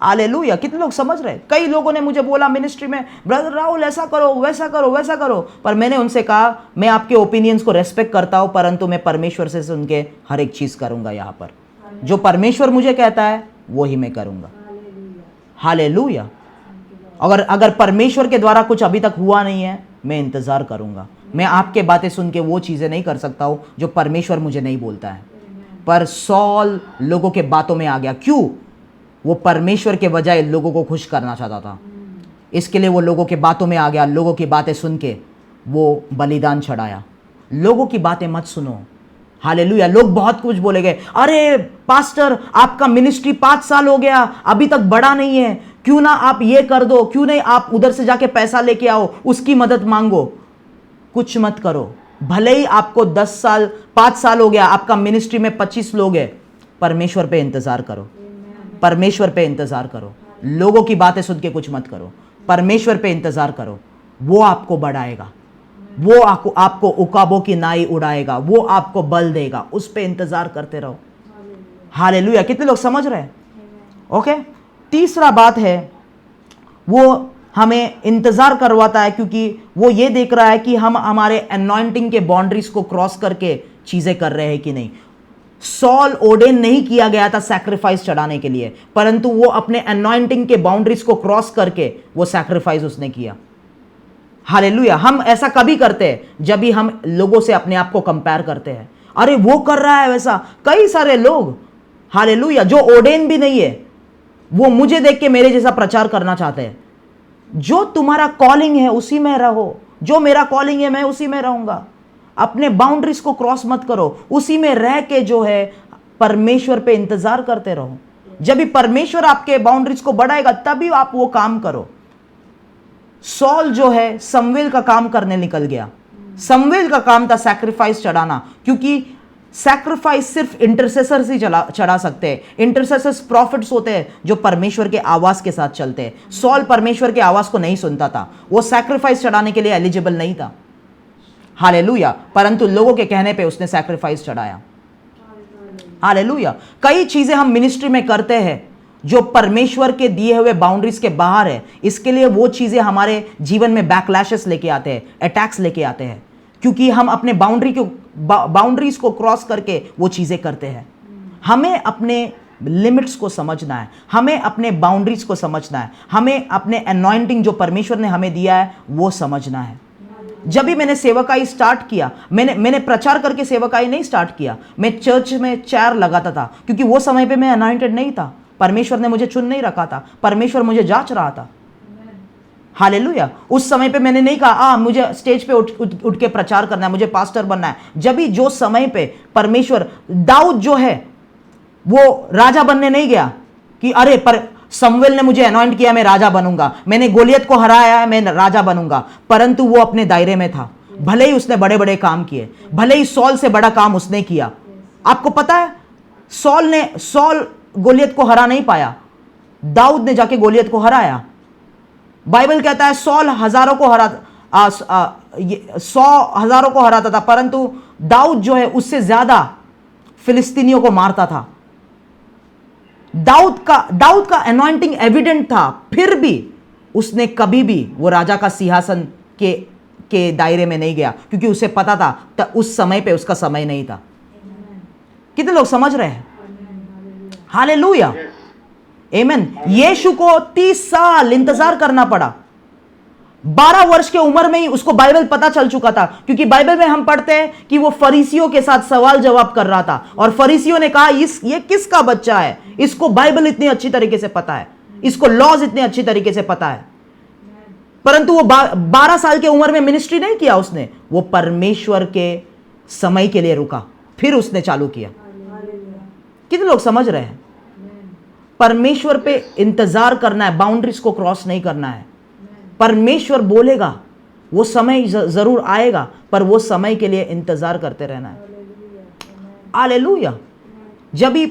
हालेलुया। कितने लोग समझ रहे? कई लोगों ने मुझे बोला मिनिस्ट्री में, ब्रदर राहुल ऐसा करो, वैसा करो, वैसा करो, पर मैंने उनसे कहा मैं आपके ओपिनियंस को रेस्पेक्ट करता हूं, परंतु मैं परमेश्वर से सुन के हर एक चीज करूंगा। यहां पर जो परमेश्वर मुझे कहता है वो ही मैं करूंगा। हालेलुया। अगर परमेश्वर के द्वारा कुछ अभी तक हुआ नहीं है, मैं इंतजार करूंगा। मैं आपके बातें सुन के वो चीजें नहीं कर सकता हूं जो परमेश्वर मुझे नहीं बोलता है। पर सॉल लोगों के बातों में आ गया। क्यों? वो परमेश्वर के बजाय लोगों को खुश करना चाहता था, इसके लिए वो लोगों के बातों में आ गया। लोगों की बातें सुन के वो बलिदान चढ़ाया। लोगों की बातें मत सुनो। हालेलुया। लोग बहुत कुछ बोलेंगे, अरे पास्टर आपका मिनिस्ट्री 5 साल हो गया, अभी तक बढ़ा नहीं है, क्यों ना आप ये कर दो, क्यों नहीं आप उधर से जाके पैसा लेके आओ, उसकी मदद मांगो। कुछ मत करो। भले ही आपको 10 साल 5 साल हो गया, आपका मिनिस्ट्री में 25 लोग हैं, परमेश्वर पे इंतजार करो। परमेश्वर पे इंतजार करो। लोगों की बातें सुन के कुछ मत करो, परमेश्वर पे इंतजार करो। वो आपको बढ़ाएगा, वो आपको उकाबों की नाई उड़ाएगा, वो आपको बल देगा। उस पे इंतजार करते रहो। हालेलुया। कितने लोग समझ रहे हैं? ओके। तीसरा बात है, वो हमें इंतजार करवाता है क्योंकि वो ये देख रहा है कि हम हमारे अनॉइंटिंग के बाउंड्रीज को क्रॉस करके चीजें कर रहे हैं कि नहीं। सॉल ऑर्डेन नहीं किया गया था सैक्रिफाइस चढ़ाने के लिए, परंतु वो अपने अनॉइंटिंग के बाउंड्रीज को क्रॉस करके वो सैक्रिफाइस उसने किया। हालेलुया। हम ऐसा कभी करते हैं जब भी हम लोगों से अपने आप को कंपेयर करते हैं, अरे वो कर रहा है वैसा। कई सारे लोग, हालेलुया, जो ऑर्डेन भी नहीं है, वो मुझे देख के मेरे जैसा प्रचार करना चाहते हैं। जो तुम्हारा कॉलिंग है उसी में रहो, जो मेरा कॉलिंग है मैं उसी में रहूंगा। अपने बाउंड्रीज को क्रॉस मत करो, उसी में रह के जो है परमेश्वर पे इंतजार करते रहो। जब भी परमेश्वर आपके बाउंड्रीज को बढ़ाएगा तभी आप वो काम करो। सॉल जो है शमूएल का काम करने निकल गया। शमूएल का काम था सैक्रिफाइस चढ़ाना, क्योंकि सैक्रिफाइस सिर्फ इंटरसेसर्स ही चढ़ा सकते हैं। इंटरसेसर्स प्रॉफिट्स होते हैं जो परमेश्वर के आवाज के साथ चलते हैं। सॉल परमेश्वर के आवाज को नहीं सुनता था, वो सैक्रिफाइस चढ़ाने के लिए एलिजिबल नहीं था। हालेलुया। परंतु लोगों के कहने पे उसने सैक्रिफाइस चढ़ाया। हालेलुया। कई चीजें हम मिनिस्ट्री में करते हैं जो परमेश्वर के दिए हुए बाउंड्रीज के बाहर है, इसके लिए वो चीजें हमारे जीवन में बैकलैशेस लेके आते हैं, अटैक्स लेके आते हैं, क्योंकि हम अपने बाउंड्रीज को क्रॉस करके वो चीजें करते हैं। हमें अपने लिमिट्स को समझना है, हमें अपने बाउंड्रीज को समझना है, हमें अपने अनॉइंटिंग जो परमेश्वर ने हमें दिया है वो समझना है। जब भी मैंने सेवकाई स्टार्ट किया, मैंने प्रचार करके सेवकाई नहीं स्टार्ट किया। मैं चर्च में चेयर लगाता था, क्योंकि वो समय पे मैं अनॉइंटेड नहीं था। परमेश्वर ने मुझे चुन नहीं रखा था, परमेश्वर मुझे जांच रहा था। हालेलुया। उस समय पे मैंने नहीं कहा मुझे स्टेज पे उठ के प्रचार करना है, मुझे पास्टर बनना है। जब भी जो समय पे परमेश्वर, दाऊद जो है वो राजा बनने नहीं गया कि अरे पर शमूएल ने मुझे अनॉइंट किया, मैं राजा बनूंगा, मैंने गोलियत को हराया है, मैं राजा बनूंगा। परंतु वो अपने दायरे में था। भले ही उसने बड़े बड़े काम किए, भले ही सॉल से बड़ा काम उसने किया। आपको पता है सॉल गोलियत को हरा नहीं पाया, दाऊद ने जाके गोलियत को हराया। बाइबल कहता है सॉल 1,000 को 100,000 को हराता था, परंतु दाऊद जो है उससे ज्यादा फिलिस्तीनियों को मारता था। दाऊद का अनॉइंटिंग एविडेंट था, फिर भी उसने कभी भी वो राजा का सिंहासन के दायरे में नहीं गया, क्योंकि उसे पता था उस समय पे उसका समय नहीं था। कितने लोग समझ रहे हैं? हालेलुया, आमीन। यीशु को 30 साल इंतजार करना पड़ा। 12 वर्ष की उम्र में ही उसको बाइबल पता चल चुका था, क्योंकि बाइबल में हम पढ़ते हैं कि वो फरीसियों के साथ सवाल जवाब कर रहा था, और फरीसियों ने कहा ये किसका बच्चा है, इसको बाइबल इतनी अच्छी तरीके से पता है। इसको लॉज इतने अच्छी तरीके से पता है, परंतु वो 12 साल की उम्र में मिनिस्ट्री नहीं किया उसने, वो परमेश्वर के समय के लिए रुका, फिर उसने चालू किया। कितने लोग समझ रहे हैं? परमेश्वर पे इंतजार करना है, बाउंड्रीज को क्रॉस नहीं करना है। परमेश्वर बोलेगा, वो समय जरूर आएगा, पर वो समय के लिए इंतजार करते रहना है। हालेलुया। जब भी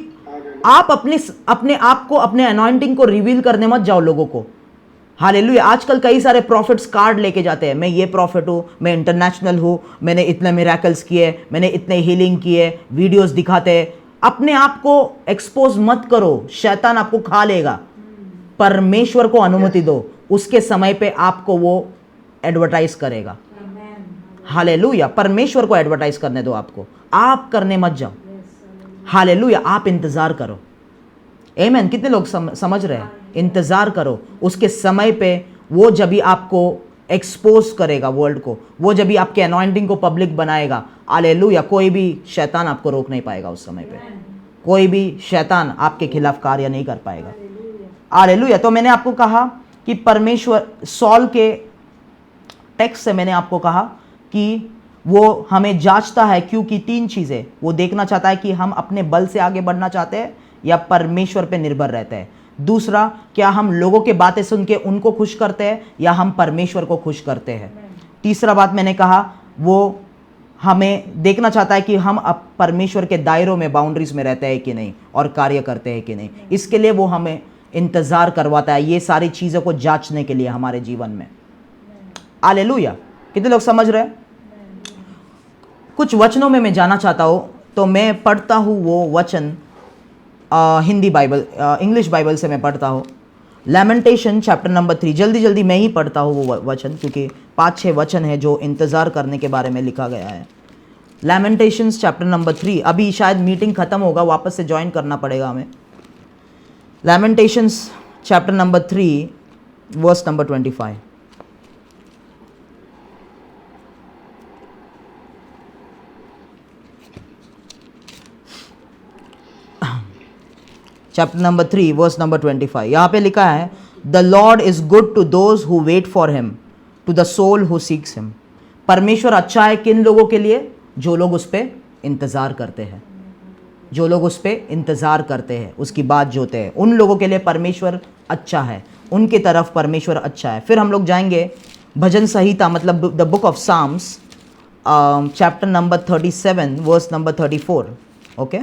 आप अपने आप को, अपने अनॉइंटिंग को रिवील करने मत जाओ लोगों को। हालेलुया। आजकल कई सारे प्रॉफिट्स कार्ड लेके जाते हैं, मैं ये प्रॉफिट हूं, मैं इंटरनेशनल हूं, मैंने इतने मिरेकल्स किए, मैंने इतने हीलिंग किए, वीडियोस दिखाते हैं। अपने आप को एक्सपोज मत करो, शैतान आपको खा लेगा। परमेश्वर को अनुमति दो, उसके समय पे आपको वो एडवर्टाइज करेगा। हालेलुया। परमेश्वर को एडवर्टाइज करने दो, आपको, आप करने मत जाओ। हालेलुया। आप इंतजार करो। आमीन। कितने लोग समझ रहे हैं? इंतजार करो उसके समय पे। वो जब भी आपको एक्सपोज करेगा वर्ल्ड को, वो जब भी आपके अनॉइंटिंग को पब्लिक बनाएगा, हालेलुया, कोई भी शैतान आपको रोक नहीं पाएगा। उस समय पे कोई भी शैतान आपके खिलाफ कार्य नहीं कर पाएगा। हालेलुया। तो मैंने आपको कहा कि परमेश्वर, सॉल के टेक्स्ट से मैंने आपको कहा कि वो हमें जांचता है, क्योंकि 3 चीज़ें वो देखना चाहता है कि हम अपने बल से आगे बढ़ना चाहते हैं या परमेश्वर पे निर्भर रहते हैं। दूसरा, क्या हम लोगों के बातें सुन के उनको खुश करते हैं या हम परमेश्वर को खुश करते हैं। तीसरा बात मैंने कहा, वो हमें देखना चाहता है कि हम अब परमेश्वर के दायरों में, बाउंड्रीज में रहते हैं कि नहीं और कार्य करते हैं कि नहीं। इसके लिए वो हमें इंतज़ार करवाता है, ये सारी चीज़ों को जांचने के लिए हमारे जीवन में। हालेलुया। कितने लोग समझ रहे हैं? कुछ वचनों में मैं जाना चाहता हूँ, तो मैं पढ़ता हूँ वो वचन हिंदी बाइबल, इंग्लिश बाइबल से मैं पढ़ता हूँ। लैमेंटेशन चैप्टर नंबर 3, जल्दी जल्दी मैं ही पढ़ता हूँ वो वचन, क्योंकि 5-6 वचन है जो इंतज़ार करने के बारे में लिखा गया है। लैमेंटेशंस चैप्टर नंबर 3, अभी शायद मीटिंग ख़त्म होगा, वापस से ज्वाइन करना पड़ेगा हमें। Lamentations chapter number 3 verse number 25। Chapter number 3 verse number 25, यहाँ पे लिखा है, the Lord is good to those who wait for him, to the soul who seeks him. परमेश्वर अच्छा है किन लोगों के लिए? जो लोग उस पर इंतज़ार करते हैं, जो लोग उस पर इंतज़ार करते हैं, उसकी बात जोते हैं, उन लोगों के लिए परमेश्वर अच्छा है, उनकी तरफ परमेश्वर अच्छा है। फिर हम लोग जाएंगे भजन संहिता, मतलब the book of Psalms, chapter number 37 verse number 34। Okay,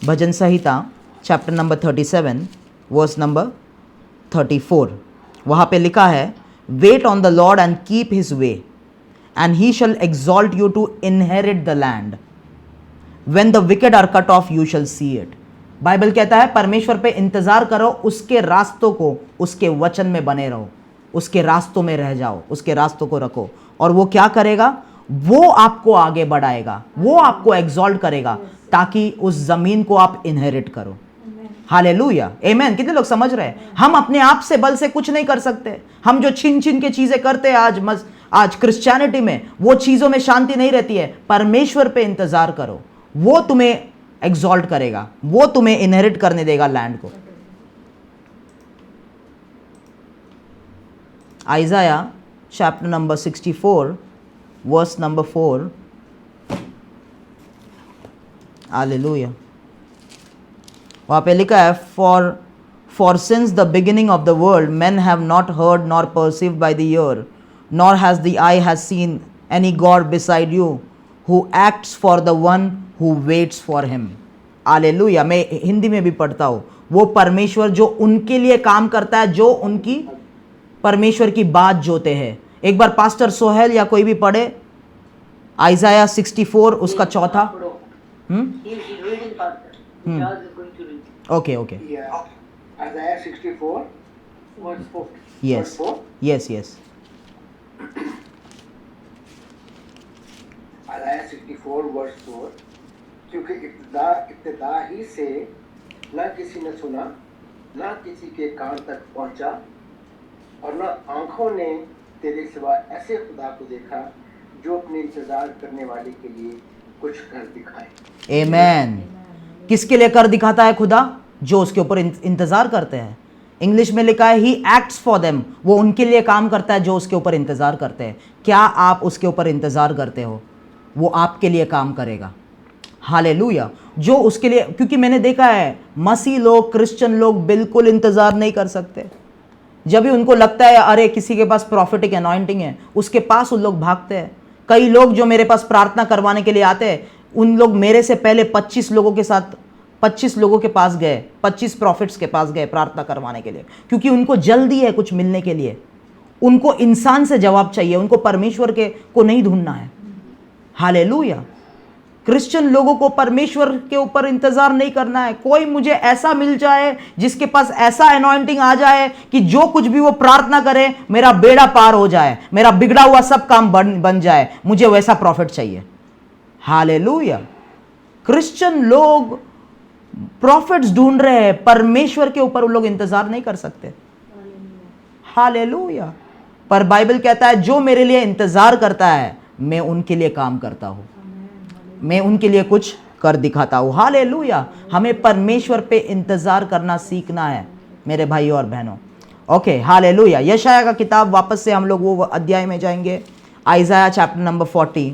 भजन संहिता चैप्टर नंबर 37 वर्स नंबर 34। वहाँ पे लिखा है, wait on the Lord and keep his way and he shall exalt you to inherit the land, when the wicked are cut off you shall see it. Bible कहता है परमेश्वर पे इंतजार करो, उसके रास्तों को, उसके वचन में बने रहो, उसके रास्तों में रह जाओ, उसके रास्तों को रखो, और वो क्या करेगा? वो आपको आगे बढ़ाएगा, वो आपको एक्सॉल्ट करेगा, ताकि उस जमीन को आप इनहेरिट करो। हालेलुया, आमेन। कितने लोग समझ रहे हैं? हम अपने आप से, बल से कुछ नहीं कर सकते। हम जो छिन छिन के चीजें करते हैं आज क्रिश्चियनिटी में, वो चीजों में शांति नहीं रहती है। परमेश्वर पे इंतजार करो, वो तुम्हें एक्सॉल्ट करेगा, वो तुम्हें इनहेरिट करने देगा लैंड को। Isaiah chapter number 64 verse number 4। Hallelujah. वहाँ पे लिखा है, for since the beginning of the world men have not heard nor perceived by the ear, nor has the eye has seen any God beside you who acts for the one who waits for him। Hallelujah. मैं हिंदी में भी पढ़ता हूँ, वो परमेश्वर जो उनके लिए काम करता है, जो उनकी परमेश्वर की बात जोते हैं। एक बार पास्टर सोहेल या कोई भी पढ़े आइज़ाया 64 उसका चौथा। Okay okay, Isaiah 64 verse 4. Yes yes yes. Isaiah 64 verse 4, क्योंकि इब्तिदा ही से न किसी ने सुना, न किसी के कान तक पहुंचा, और न आंखों ने तेरे सिवा ऐसे खुदा को देखा जो अपने इंतजार करने वाले के लिए कुछ कर दिखाए। आमेन। किसके लिए कर दिखाता है खुदा? जो उसके ऊपर इंतजार करते हैं। इंग्लिश में लिखा है ही एक्ट्स फॉर देम, वो उनके लिए काम करता है जो उसके ऊपर इंतज़ार करते हैं। क्या आप उसके ऊपर इंतज़ार करते हो? वो आपके लिए काम करेगा। हालेलुया। जो उसके लिए, क्योंकि मैंने देखा है मसीह लोग, क्रिश्चियन लोग बिल्कुल इंतज़ार नहीं कर सकते। जब भी उनको लगता है अरे किसी के पास प्रॉफिटिक अनॉइंटिंग है, उसके पास उन लोग भागते हैं। कई लोग जो मेरे पास प्रार्थना करवाने के लिए आते हैं, उन लोग मेरे से पहले 25 लोगों के साथ 25 लोगों के पास गए, 25 प्रॉफिट्स के पास गए प्रार्थना करवाने के लिए, क्योंकि उनको जल्दी है कुछ मिलने के लिए। उनको इंसान से जवाब चाहिए, उनको परमेश्वर के को नहीं ढूंढना है। हालेलुया। क्रिश्चियन लोगों को परमेश्वर के ऊपर इंतजार नहीं करना है। कोई मुझे ऐसा मिल जाए जिसके पास ऐसा अनॉइंटिंग आ जाए कि जो कुछ भी वो प्रार्थना करे मेरा बेड़ा पार हो जाए, मेरा बिगड़ा हुआ सब काम बन जाए, मुझे वैसा प्रॉफिट चाहिए। हालेलुया। क्रिश्चियन लोग प्रॉफिट्स ढूंढ रहे हैं, परमेश्वर के ऊपर वो लोग इंतजार नहीं कर सकते। हालेलुया। पर बाइबल कहता है जो मेरे लिए इंतजार करता है मैं उनके लिए काम करता हूं, मैं उनके लिए कुछ कर दिखाता हूं। हालेलुया। हमें परमेश्वर पे इंतजार करना सीखना है मेरे भाई और बहनों। Okay, hallelujah. यशाया का किताब, वापस से हम लोग वो अध्याय में जाएंगे, आइज़ाया चैप्टर नंबर 40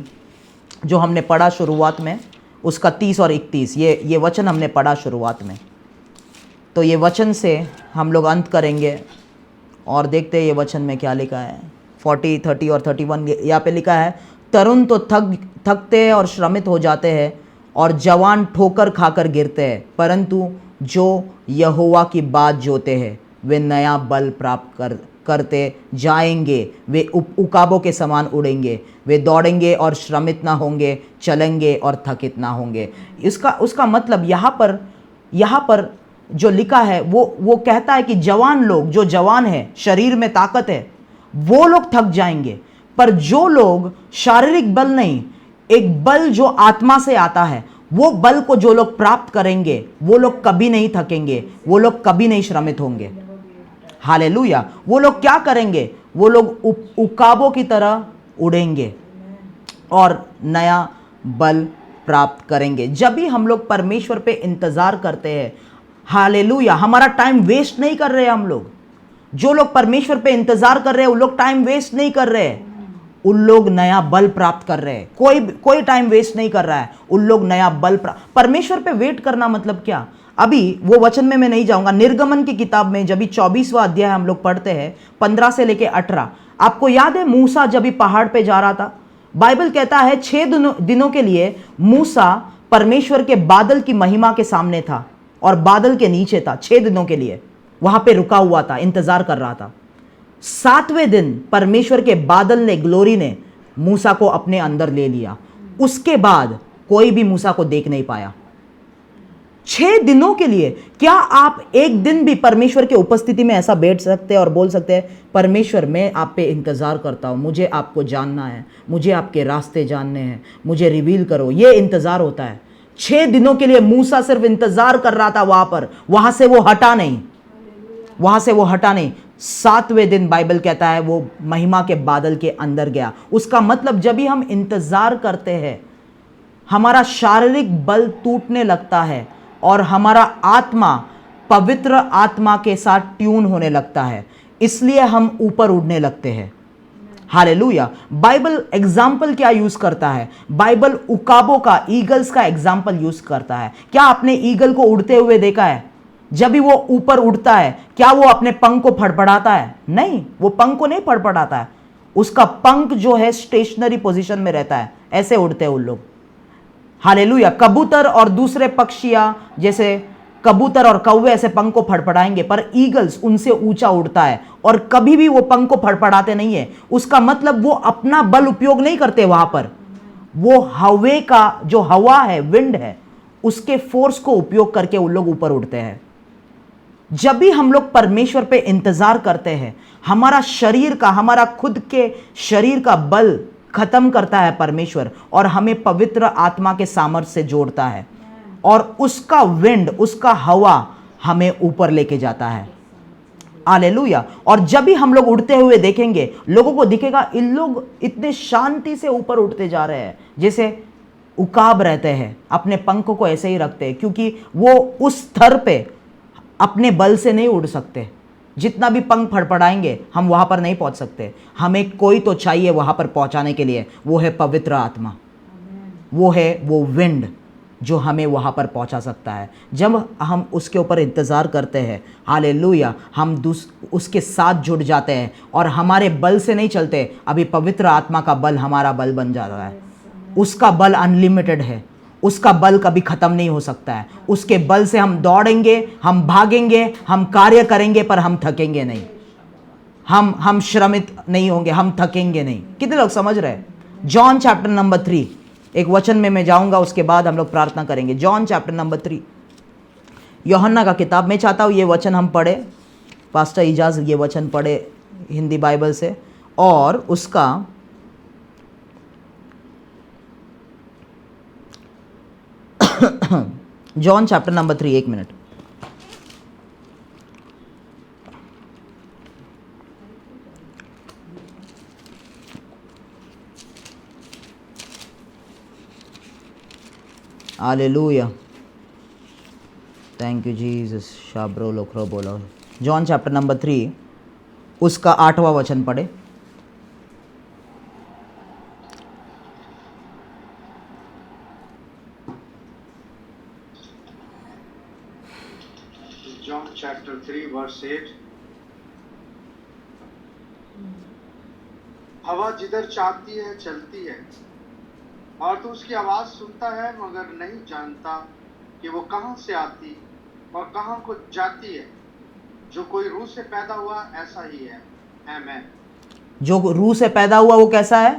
जो हमने पढ़ा शुरुआत में, उसका 30 और 31 ये वचन हमने पढ़ा शुरुआत में। तो ये वचन से हम लोग अंत करेंगे और देखते हैं ये वचन में क्या लिखा है। 40, 30 और 31 यहाँ पे लिखा है, तरुण तो थकते हैं और श्रमित हो जाते हैं और जवान ठोकर खाकर गिरते हैं, परंतु जो यहोवा की बात जोते हैं वे नया बल प्राप्त करते जाएंगे। वे उकाबों के समान उड़ेंगे, वे दौड़ेंगे और श्रमित ना होंगे, चलेंगे और थकित ना होंगे। उसका मतलब यहाँ पर जो लिखा है वो कहता है कि जवान लोग, जो जवान है, शरीर में ताकत है, वो लोग थक जाएंगे। पर जो लोग शारीरिक बल नहीं, एक बल जो आत्मा से आता है, वो बल को जो लोग प्राप्त करेंगे वो लोग कभी नहीं थकेंगे, वो लोग कभी नहीं श्रमित होंगे। हालेलुया। वो लोग क्या करेंगे? वो लोग उकाबों की तरह उड़ेंगे और नया बल प्राप्त करेंगे। जब भी हम लोग परमेश्वर पे इंतजार करते हैं, हालेलुया, हमारा टाइम वेस्ट नहीं कर रहे हम लोग। जो लोग परमेश्वर पे इंतजार कर रहे हैं, उन लोग टाइम वेस्ट नहीं कर रहे हैं, उन लोग नया बल प्राप्त कर रहे हैं। कोई टाइम वेस्ट नहीं कर रहा है, उन लोग नया बल परमेश्वर पे वेट करना मतलब क्या? अभी वो वचन में मैं नहीं जाऊंगा। निर्गमन की किताब में जब 24वां अध्याय हम लोग पढ़ते हैं 15 से लेके 18, आपको याद है मूसा जब भी पहाड़ पे जा रहा था, बाइबल कहता है 6 दिनों के लिए मूसा परमेश्वर के बादल की महिमा के सामने था और बादल के नीचे था। 6 दिनों के लिए वहां पे रुका हुआ था, इंतजार कर रहा था। 7वें दिन परमेश्वर के बादल ने, ग्लोरी ने मूसा को अपने अंदर ले लिया। उसके बाद कोई भी मूसा को देख नहीं पाया। 6 दिनों के लिए। क्या आप एक दिन भी परमेश्वर के उपस्थिति में ऐसा बैठ सकते हैं और बोल सकते हैं, परमेश्वर मैं आप पे इंतजार करता हूं, मुझे आपको जानना है, मुझे आपके रास्ते जानने हैं, मुझे रिवील करो। ये इंतजार होता है। 6 दिनों के लिए मूसा सिर्फ इंतजार कर रहा था वहां पर, वहां से वो हटा नहीं, वहां से वो हटा नहीं। 7वें दिन बाइबल कहता है वो महिमा के बादल के अंदर गया। उसका मतलब जब भी हम इंतजार करते हैं, हमारा शारीरिक बल टूटने लगता है और हमारा आत्मा पवित्र आत्मा के साथ ट्यून होने लगता है, इसलिए हम ऊपर उड़ने लगते हैं। हालेलुया। बाइबल एग्जाम्पल क्या यूज करता है? बाइबल उकाबों का, ईगल्स का एग्जाम्पल यूज करता है। क्या आपने ईगल को उड़ते हुए देखा है? जब भी वो ऊपर उड़ता है, क्या वो अपने पंख को फड़फड़ाता है? नहीं, वो पंख को नहीं फड़फड़ाता है। उसका पंख जो है स्टेशनरी पोजीशन में रहता है, ऐसे उड़ते हैं उन लोग। हालेलुया। कबूतर और दूसरे पक्षियां, जैसे कबूतर और कौवे ऐसे पंख को फड़फड़ाएंगे, पर ईगल्स उनसे ऊंचा उड़ता है और कभी भी वो पंख को फड़फड़ाते नहीं है। उसका मतलब वो अपना बल उपयोग नहीं करते वहां पर, वो हवे का, जो हवा है, विंड है, उसके फोर्स को उपयोग करके उन लोग ऊपर उड़ते हैं। जब भी हम लोग परमेश्वर पे इंतजार करते हैं, हमारा शरीर का, हमारा खुद के शरीर का बल खत्म करता है परमेश्वर और हमें पवित्र आत्मा के सामर्थ्य से जोड़ता है और उसका विंड, उसका हवा हमें ऊपर लेके जाता है। हालेलुया। और जब भी हम लोग उड़ते हुए देखेंगे, लोगों को दिखेगा इन लोग इतने शांति से ऊपर उड़ते जा रहे हैं, जैसे उकाब रहते हैं, अपने पंखों को ऐसे ही रखते हैं, क्योंकि वो उस स्तर पे अपने बल से नहीं उड़ सकते। जितना भी पंख फड़फड़ाएंगे हम वहाँ पर नहीं पहुँच सकते। हमें कोई तो चाहिए वहाँ पर पहुँचाने के लिए, वो है पवित्र आत्मा, वो है वो विंड जो हमें वहाँ पर पहुँचा सकता है। जब हम उसके ऊपर इंतज़ार करते हैं, हालेलुया, हम उसके साथ जुड़ जाते हैं और हमारे बल से नहीं चलते, अभी पवित्र आत्मा का बल हमारा बल बन जाता है। उसका बल अनलिमिटेड है, उसका बल कभी ख़त्म नहीं हो सकता है। उसके बल से हम दौड़ेंगे, हम भागेंगे, हम कार्य करेंगे, पर हम थकेंगे नहीं, हम श्रमित नहीं होंगे, हम थकेंगे नहीं। कितने लोग समझ रहे हैं? जॉन चैप्टर नंबर 3, एक वचन में मैं जाऊंगा, उसके बाद हम लोग प्रार्थना करेंगे। जॉन चैप्टर नंबर 3, यूहन्ना का किताब। मैं चाहता हूँ ये वचन हम पढ़े, पास्टर इजाज ये वचन पढ़े हिंदी बाइबल से, और उसका John chapter number 3, 1 minute. Hallelujah, thank you Jesus. शाब्रो लोखरो बोलो। जॉन चैप्टर नंबर 3 उसका 8वां वचन पढ़े। John chapter 3 verse 8। हवा जिधर चाहती है चलती है और तू उसकी आवाज सुनता है मगर नहीं जानता कि वो कहाँ से आती और कहाँ को जाती है। जो कोई रूह से पैदा हुआ ऐसा ही है। आमीन। जो रूह से पैदा हुआ वो कैसा है?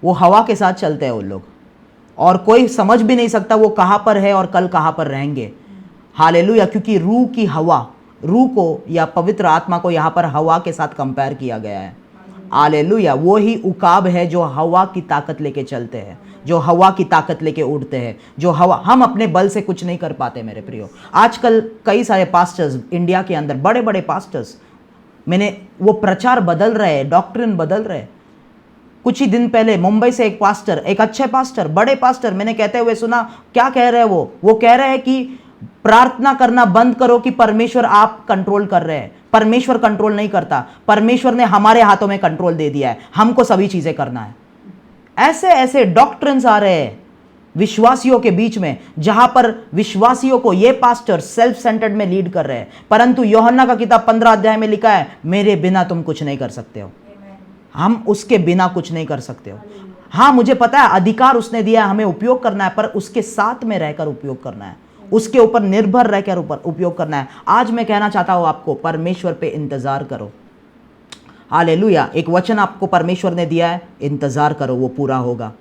वो हवा के साथ चलते हैं वो लोग, और कोई समझ भी नहीं सकता वो कहाँ पर है और कल कहाँ पर रहेंगे। हालेलुया, क्योंकि रूह की हवा, रूह को या पवित्र आत्मा को यहाँ पर हवा के साथ कंपेयर किया गया है। हालेलुया, वो ही उकाब है जो हवा की ताकत लेके चलते हैं, जो हवा की ताकत लेके उड़ते हैं, जो हवा। हम अपने बल से कुछ नहीं कर पाते मेरे प्रियो। आजकल कई सारे पास्टर्स इंडिया के अंदर, बड़े बड़े पास्टर्स, वो प्रचार बदल रहे हैं, डॉक्ट्रिन बदल रहे हैं। कुछ ही दिन पहले मुंबई से एक पास्टर, एक अच्छे पास्टर, बड़े पास्टर, मैंने कहते हुए सुना। क्या कह रहे हैं वो कह रहे हैं कि प्रार्थना करना बंद करो कि परमेश्वर आप कंट्रोल कर रहे हैं। परमेश्वर कंट्रोल नहीं करता, परमेश्वर ने हमारे हाथों में कंट्रोल दे दिया है, हमको सभी चीजें करना है। ऐसे ऐसे डॉक्ट्रिन्स आ रहे हैं विश्वासियों के बीच में, जहां पर विश्वासियों को ये पास्टर सेल्फ सेंटर्ड में लीड कर रहे हैं। परंतु यूहन्ना का किताब 15 अध्याय में लिखा है, मेरे बिना तुम कुछ नहीं कर सकते हो। हम उसके बिना कुछ नहीं कर सकते हो। हाँ, मुझे पता है अधिकार उसने दिया है, हमें उपयोग करना है, पर उसके साथ में रहकर उपयोग करना है, उसके ऊपर निर्भर रहकर उपयोग करना है। आज मैं कहना चाहता हूं आपको, परमेश्वर पे इंतजार करो। हालेलुया, एक वचन आपको परमेश्वर ने दिया है, इंतजार करो, वो पूरा होगा।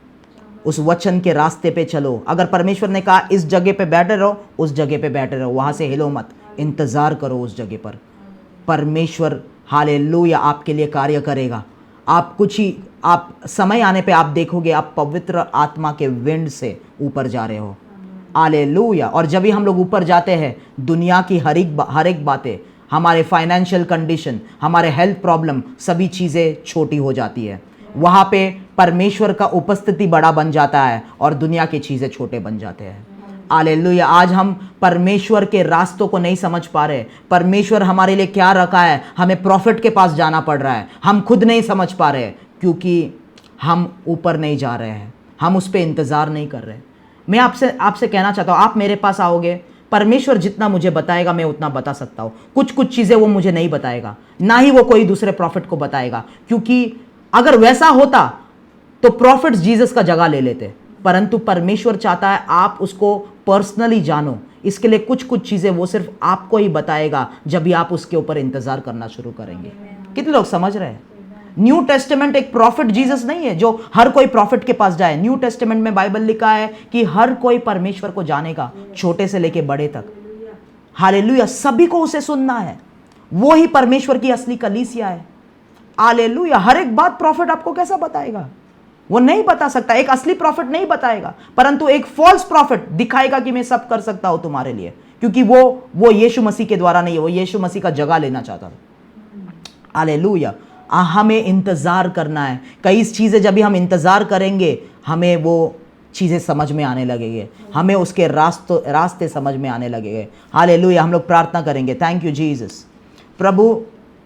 उस वचन के रास्ते पे चलो। अगर परमेश्वर ने कहा इस जगह पे बैठे रहो, उस जगह पे बैठे रहो, वहां से हिलो मत, इंतजार करो उस जगह पर। परमेश्वर हालेलुया आपके लिए कार्य करेगा। आप समय आने पे आप देखोगे आप पवित्र आत्मा के विंड से ऊपर जा रहे हो। हालेलुया। और जब भी हम लोग ऊपर जाते हैं, दुनिया की हर एक बातें, हमारे फाइनेंशियल कंडीशन, हमारे हेल्थ प्रॉब्लम, सभी चीज़ें छोटी हो जाती है। वहाँ पे परमेश्वर का उपस्थिति बड़ा बन जाता है और दुनिया की चीज़ें छोटे बन जाते हैं। हालेलुया। आज हम परमेश्वर के रास्तों को नहीं समझ पा रहे। परमेश्वर हमारे लिए क्या रखा है, हमें प्रॉफिट के पास जाना पड़ रहा है, हम खुद नहीं समझ पा रहे, क्योंकि हम ऊपर नहीं जा रहे हैं, हम उस पर इंतज़ार नहीं कर रहे। मैं आपसे कहना चाहता हूँ, आप मेरे पास आओगे, परमेश्वर जितना मुझे बताएगा मैं उतना बता सकता हूँ। कुछ चीज़ें वो मुझे नहीं बताएगा, ना ही वो कोई दूसरे प्रॉफिट को बताएगा, क्योंकि अगर वैसा होता तो प्रॉफिट्स जीसस का जगह ले लेते। परंतु परमेश्वर चाहता है आप उसको पर्सनली जानो। इसके लिए कुछ चीज़ें वो सिर्फ आपको ही बताएगा जब भी आप उसके ऊपर इंतज़ार करना शुरू करेंगे। कितने लोग समझ रहे हैं? न्यू टेस्टामेंट एक प्रॉफिट जीसस नहीं है जो हर कोई प्रॉफिट के पास जाए। न्यू टेस्टामेंट में बाइबल लिखा है कि हर कोई परमेश्वर को जानेगा, छोटे से लेके बड़े तक। हालेलुया, सभी को उसे सुनना है। वो ही परमेश्वर की असली कलीसिया है। हालेलुया। हर एक बात प्रॉफिट आपको कैसा बताएगा? वो नहीं बता सकता। एक असली प्रॉफिट नहीं बताएगा, परंतु एक फॉल्स प्रॉफिट दिखाएगा कि मैं सब कर सकता हूं तुम्हारे लिए, क्योंकि वो यीशु मसीह के द्वारा नहीं है, वो यीशु मसीह का जगह लेना चाहता था। हालेलुया। हमें इंतजार करना है। कई चीजें जब भी हम इंतजार करेंगे, हमें वो चीजें समझ में आने लगेंगे, हमें उसके रास्ते समझ में आने लगेंगे। हालेलुया। हम लोग प्रार्थना करेंगे। Thank you Jesus. प्रभु,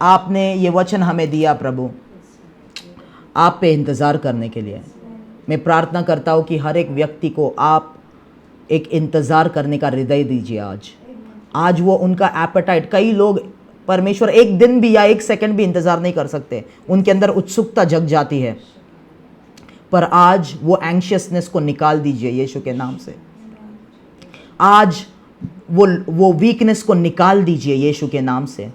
आपने ये वचन हमें दिया प्रभु, आप पे इंतज़ार करने के लिए। मैं प्रार्थना करता हूँ कि हर एक व्यक्ति को आप एक इंतज़ार करने का हृदय दीजिए। आज वो उनका एपेटाइट, कई लोग परमेश्वर एक दिन भी या एक सेकंड भी इंतज़ार नहीं कर सकते, उनके अंदर उत्सुकता जग जाती है, पर आज वो एंग्शियसनेस को निकाल दीजिए यीशु के नाम से। आज वो वीकनेस को निकाल दीजिए यीशु के नाम से।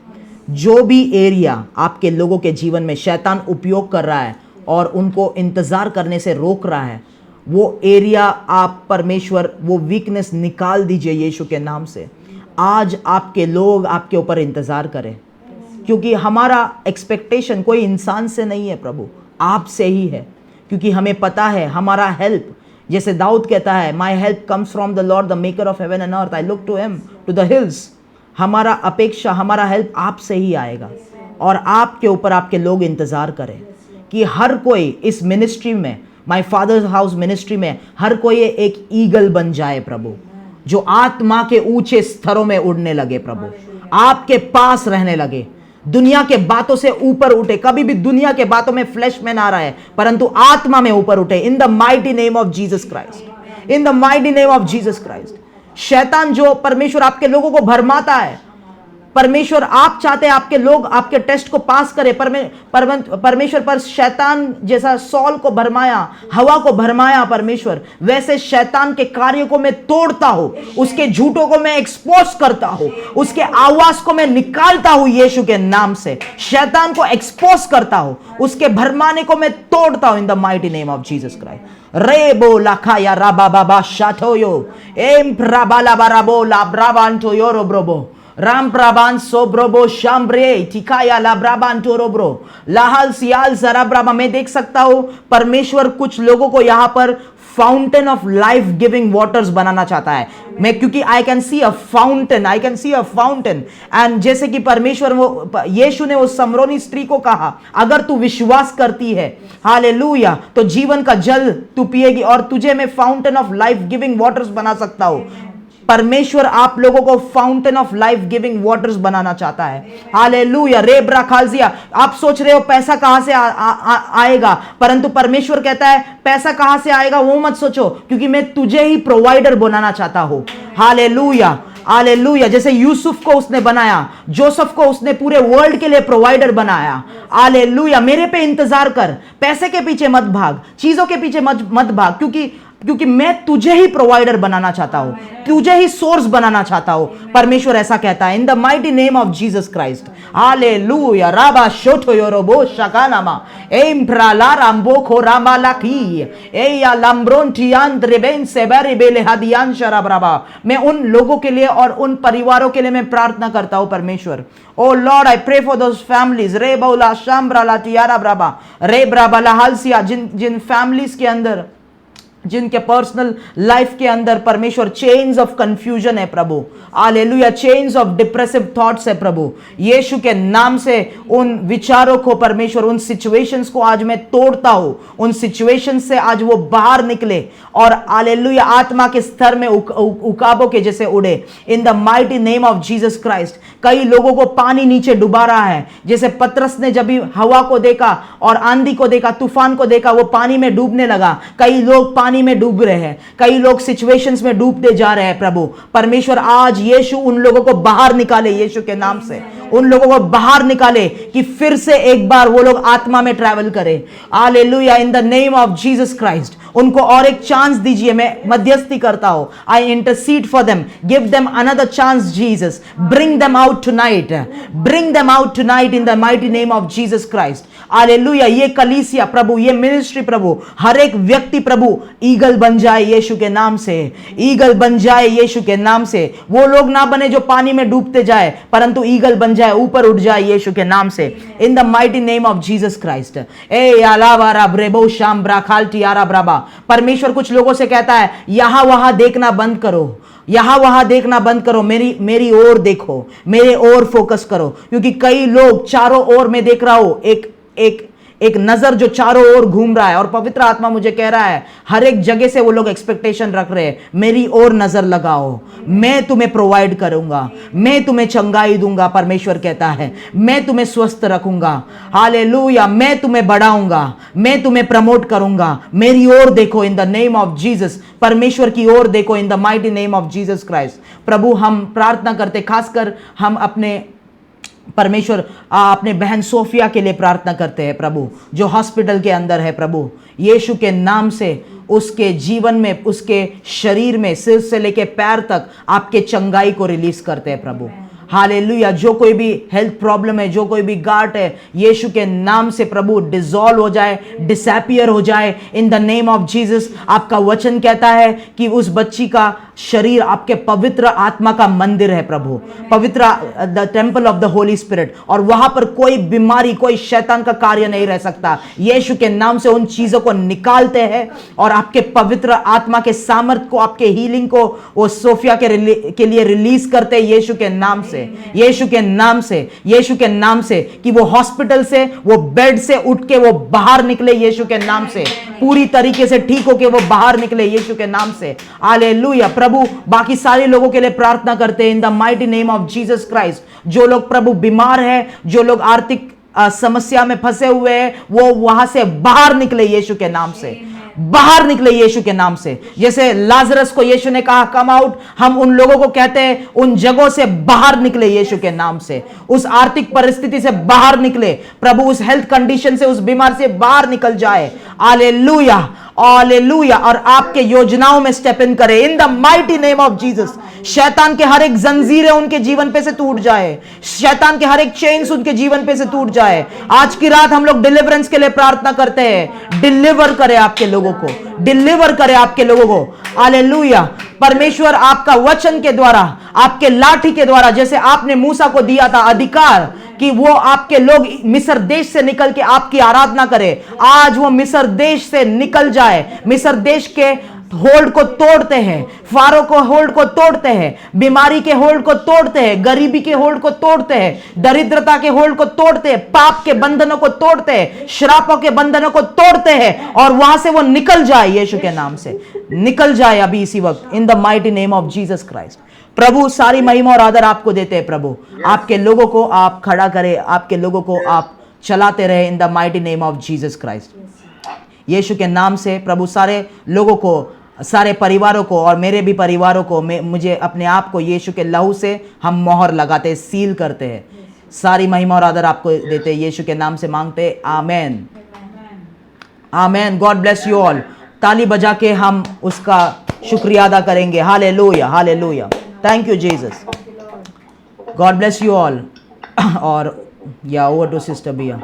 जो भी एरिया आपके लोगों के जीवन में शैतान उपयोग कर रहा है और उनको इंतज़ार करने से रोक रहा है, वो एरिया आप परमेश्वर वो वीकनेस निकाल दीजिए यीशु के नाम से। आज आपके लोग आपके ऊपर इंतज़ार करें, क्योंकि हमारा एक्सपेक्टेशन कोई इंसान से नहीं है प्रभु, आपसे ही है। क्योंकि हमें पता है हमारा हेल्प, जैसे दाऊद कहता है, my help comes from the Lord the maker of heaven and earth, I look to him to the hills. हमारा अपेक्षा, हमारा हेल्प आपसे ही आएगा। और आपके ऊपर आपके लोग इंतज़ार करें कि हर कोई इस मिनिस्ट्री में, माई फादर्स हाउस मिनिस्ट्री में, हर कोई एक ईगल बन जाए प्रभु, जो आत्मा के ऊंचे स्तरों में उड़ने लगे प्रभु, आपके पास रहने लगे, दुनिया के बातों से ऊपर उठे। कभी भी दुनिया के बातों में फ्लैश में ना रहे, परंतु आत्मा में ऊपर उठे। इन the mighty name of Jesus Christ, in the mighty name of Jesus Christ. शैतान जो परमेश्वर आपके लोगों को भरमाता है, परमेश्वर आप चाहते हैं आपके लोग आपके टेस्ट को पास करें, परमेश्वर, पर शैतान जैसा सॉल को भरमाया, हवा को भरमाया परमेश्वर, वैसे शैतान के कार्यों को मैं तोड़ता हूं, उसके झूठों को मैं एक्सपोज करता हूं, उसके आवाज को मैं निकालता हूं यीशु के नाम से। शैतान को एक्सपोज करता हूं, उसके भरमाने को मैं तोड़ता हूं in the mighty name of Jesus Christ. रेबो लाखाया राबा बाबा शाथोयो एम प्राबाला बाराबो लाब्राबांटो योरो ब्रोबो राम प्राबान सोब्रोबो शाम्ब्रे टिकाया लाब्राबान टोरोब्रो लाहल सियाल जराब्राबा। मैं देख सकता हूं परमेश्वर कुछ लोगों को यहां पर fountain of life giving waters बनाना चाहता है। मैं, क्योंकि I can see a fountain, I can see a fountain. And जैसे कि परमेश्वर, वो यीशु ने उस समरोनी स्त्री को कहा, अगर तू विश्वास करती है, हालेलुया, तो जीवन का जल तू पिएगी और तुझे मैं fountain of life giving waters बना सकता हूं। परमेश्वर आप लोगों को fountain of life giving waters बनाना चाहता है। हालेलुया। रेब्रा खालजिया। आप सोच रहे हो पैसा कहां से आएगा, परंतु परमेश्वर कहता है पैसा कहां से आएगा वो मत सोचो, क्योंकि मैं तुझे ही प्रोवाइडर बनाना चाहता हूं। Hallelujah, hallelujah. जैसे यूसुफ को उसने बनाया, जोसेफ को उसने पूरे वर्ल्ड के लिए प्रोवाइडर बनाया। हालेलुया। मेरे पे इंतजार कर, पैसे के पीछे मत भाग, चीजों के पीछे मत भाग, क्योंकि मैं तुझे ही प्रोवाइडर बनाना चाहता हूं, तुझे ही सोर्स बनाना चाहता हूं। परमेश्वर ऐसा कहता है in the mighty name of Jesus Christ. Hallelujah. राबा शोटो योरोबो शकानामा एम प्रालाराम्बो खोरामालाकी एया लंब्रोंटियान द्रेबेन सेबेरे बेले हदियान शराब्राबा। मैं उन लोगों के लिए और उन परिवारों के लिए मैं प्रार्थना करता हूं परमेश्वर। O Lord, I pray for those families, रे बौला शाम्ब्राला टियारा ब्राबा रे ब्राबाला हालसिया, जिन फैमिलीज के अंदर, जिनके पर्सनल लाइफ के अंदर परमेश्वर चेन्स ऑफ कंफ्यूजन है प्रभु, hallelujah, chains of depressive thoughts है प्रभु, यीशु के नाम से उन विचारों को परमेश्वर, उन सिचुएशंस को आज मैं तोड़ता हूं, उन सिचुएशंस से आज वो बाहर निकले और हालेलुया आत्मा के स्तर में उकाबों के जैसे उड़े इन the mighty name of Jesus Christ. कई लोगों को पानी नीचे डुबा रहा है, जैसे पतरस ने जब हवा को देखा और आंधी को देखा, तूफान को देखा, वो पानी में डूबने लगा। कई लोग पानी में डूब रहे हैं, कई लोग सिचुएशंस में डूबते जा रहे हैं प्रभु। परमेश्वर आज यीशु उन लोगों को बाहर निकाले यीशु के नाम से, उन लोगों को बाहर निकाले कि फिर से एक बार वो लोग आत्मा में ट्रैवल करें। Hallelujah, in the name of Jesus Christ. उनको और एक चांस दीजिए, मैं मध्यस्थी करता हूं, I intercede for them, give them another chance Jesus, bring them out tonight, bring them out tonight in the mighty name of Jesus Christ. Hallelujah. ये कलीसिया प्रभु, ये मिनिस्ट्री प्रभु, हर एक व्यक्ति प्रभु ईगल बन जाए यीशु के नाम से, ईगल बन जाए यीशु के नाम से। वो लोग ना बने जो पानी में डूबते जाए, परंतु ईगल बन जाए, ऊपर उठ जाए यीशु के नाम से, in the mighty name of Jesus Christ. ए अलावारा ब्रेबो शाम ब्राखाल टियारा ब्राबा। परमेश्वर कुछ लोगों से कहता है यहां वहां देखना बंद करो, यहां वहां देखना बंद करो, मेरी ओर देखो, मेरे ओर फोकस करो, क्योंकि कई लोग चारों ओर में देख रहा हो, एक नजर जो चारों ओर घूम रहा है, और पवित्र आत्मा मुझे कह रहा है हर एक जगह से वो लोग एक्सपेक्टेशन रख रहे हैं, मेरी ओर नजर लगाओ, मैं तुम्हें प्रोवाइड करूंगा, मैं तुम्हें चंगाई दूंगा। परमेश्वर कहता है मैं तुम्हें स्वस्थ रखूंगा, हालेलुया, मैं तुम्हें बढ़ाऊंगा, मैं तुम्हें प्रमोट करूंगा। मेरी ओर देखो in the name of Jesus, परमेश्वर की ओर देखो in the mighty name of Jesus Christ. प्रभु हम प्रार्थना करते, खासकर हम अपने परमेश्वर अपने बहन सोफिया के लिए प्रार्थना करते हैं प्रभु, जो हॉस्पिटल के अंदर है प्रभु, यीशु के नाम से उसके जीवन में, उसके शरीर में, सिर से लेके पैर तक आपके चंगाई को रिलीज करते हैं प्रभु, हालेलुया। जो कोई भी हेल्थ प्रॉब्लम है, जो कोई भी गांठ है, यीशु के नाम से प्रभु डिसॉल्व हो जाए, डिसअपियर हो जाए इन द नेम ऑफ जीसस। आपका वचन कहता है कि उस बच्ची का शरीर आपके पवित्र आत्मा का मंदिर है प्रभु, पवित्र the temple of the Holi spirit, और वहां पर कोई बीमारी, कोई शैतान का कार्य नहीं रह सकता। यीशु के नाम से उन चीजों को निकालते हैं और आपके पवित्र आत्मा के सामर्थ को, आपके हीलिंग को वो सोफिया के लिए रिलीज करते हैं यीशु के नाम से, यीशु के नाम से, यीशु के नाम से, कि वो हॉस्पिटल से, वो बेड से उठ के वो बाहर निकले यीशु के नाम से, पूरी तरीके से ठीक होके वो बाहर निकले यीशु के नाम से, हालेलुया। प्रभु बाकी सारे लोगों के लिए प्रार्थना करते हैं इन the mighty name of Jesus Christ. जो लोग प्रभु बीमार है, जो लोग आर्थिक समस्या में फंसे हुए हैं, वो वहां से बाहर निकले यीशु के नाम से, बाहर निकले यीशु के नाम से। जैसे लाजरस को यीशु ने कहा कम आउट, हम उन लोगों को कहते हैं उन जगहों से बाहर निकले यीशु के नाम से, उस आर्थिक परिस्थिति से बाहर निकले प्रभु, उस हेल्थ कंडीशन से, उस बीमार से बाहर निकल जाए, हालेलुया, हालेलुया, और आपके योजनाओं में स्टेप इन करे इन the mighty name of Jesus. शैतान के हर एक जंजीरें उनके जीवन पे से टूट जाए, शैतान के हर एक चेन्स उनके जीवन पे से टूट जाए। आज की रात हम लोग डिलीवरेंस के लिए प्रार्थना करते हैं, डिलीवर करे आपके लोगों को, डिलीवर करे आपके लोगों को, हालेलुया। परमेश्वर आपका वचन के द्वारा, आपके लाठी के द्वारा, जैसे आपने मूसा को दिया था अधिकार कि वो आपके लोग मिस्र देश से निकल के आपकी आराधना करें, आज वो मिस्र देश से निकल जाए, मिस्र देश के होल्ड को तोड़ते हैं, फारो को होल्ड को तोड़ते हैं, बीमारी के होल्ड को तोड़ते हैं, गरीबी के होल्ड को तोड़ते हैं, दरिद्रता के होल्ड को तोड़ते हैं, पाप के बंधनों को तोड़ते हैं, श्रापों के बंधनों को तोड़ते हैं, और वहां से वो निकल जाए यीशु के नाम से, निकल जाए अभी इसी वक्त in the mighty name of Jesus Christ. प्रभु सारी महिमा और आदर आपको देते हैं प्रभु, आपके लोगों को आप खड़ा करें, आपके लोगों को आप चलाते रहे in the mighty name of Jesus Christ. Yeshu के नाम से प्रभु सारे लोगों को, सारे परिवारों को, और मेरे भी परिवारों को, मुझे अपने आप को यीशु के लहू से हम मोहर लगाते, सील करते हैं। सारी महिमा और आदर आपको देते, यीशु के नाम से मांगते, amen, amen. God bless you all. ताली बजा के हम उसका शुक्रिया अदा करेंगे, hallelujah, hallelujah. Thank you Jesus, God bless you all. और या ओवर टू सिस्टर बिया।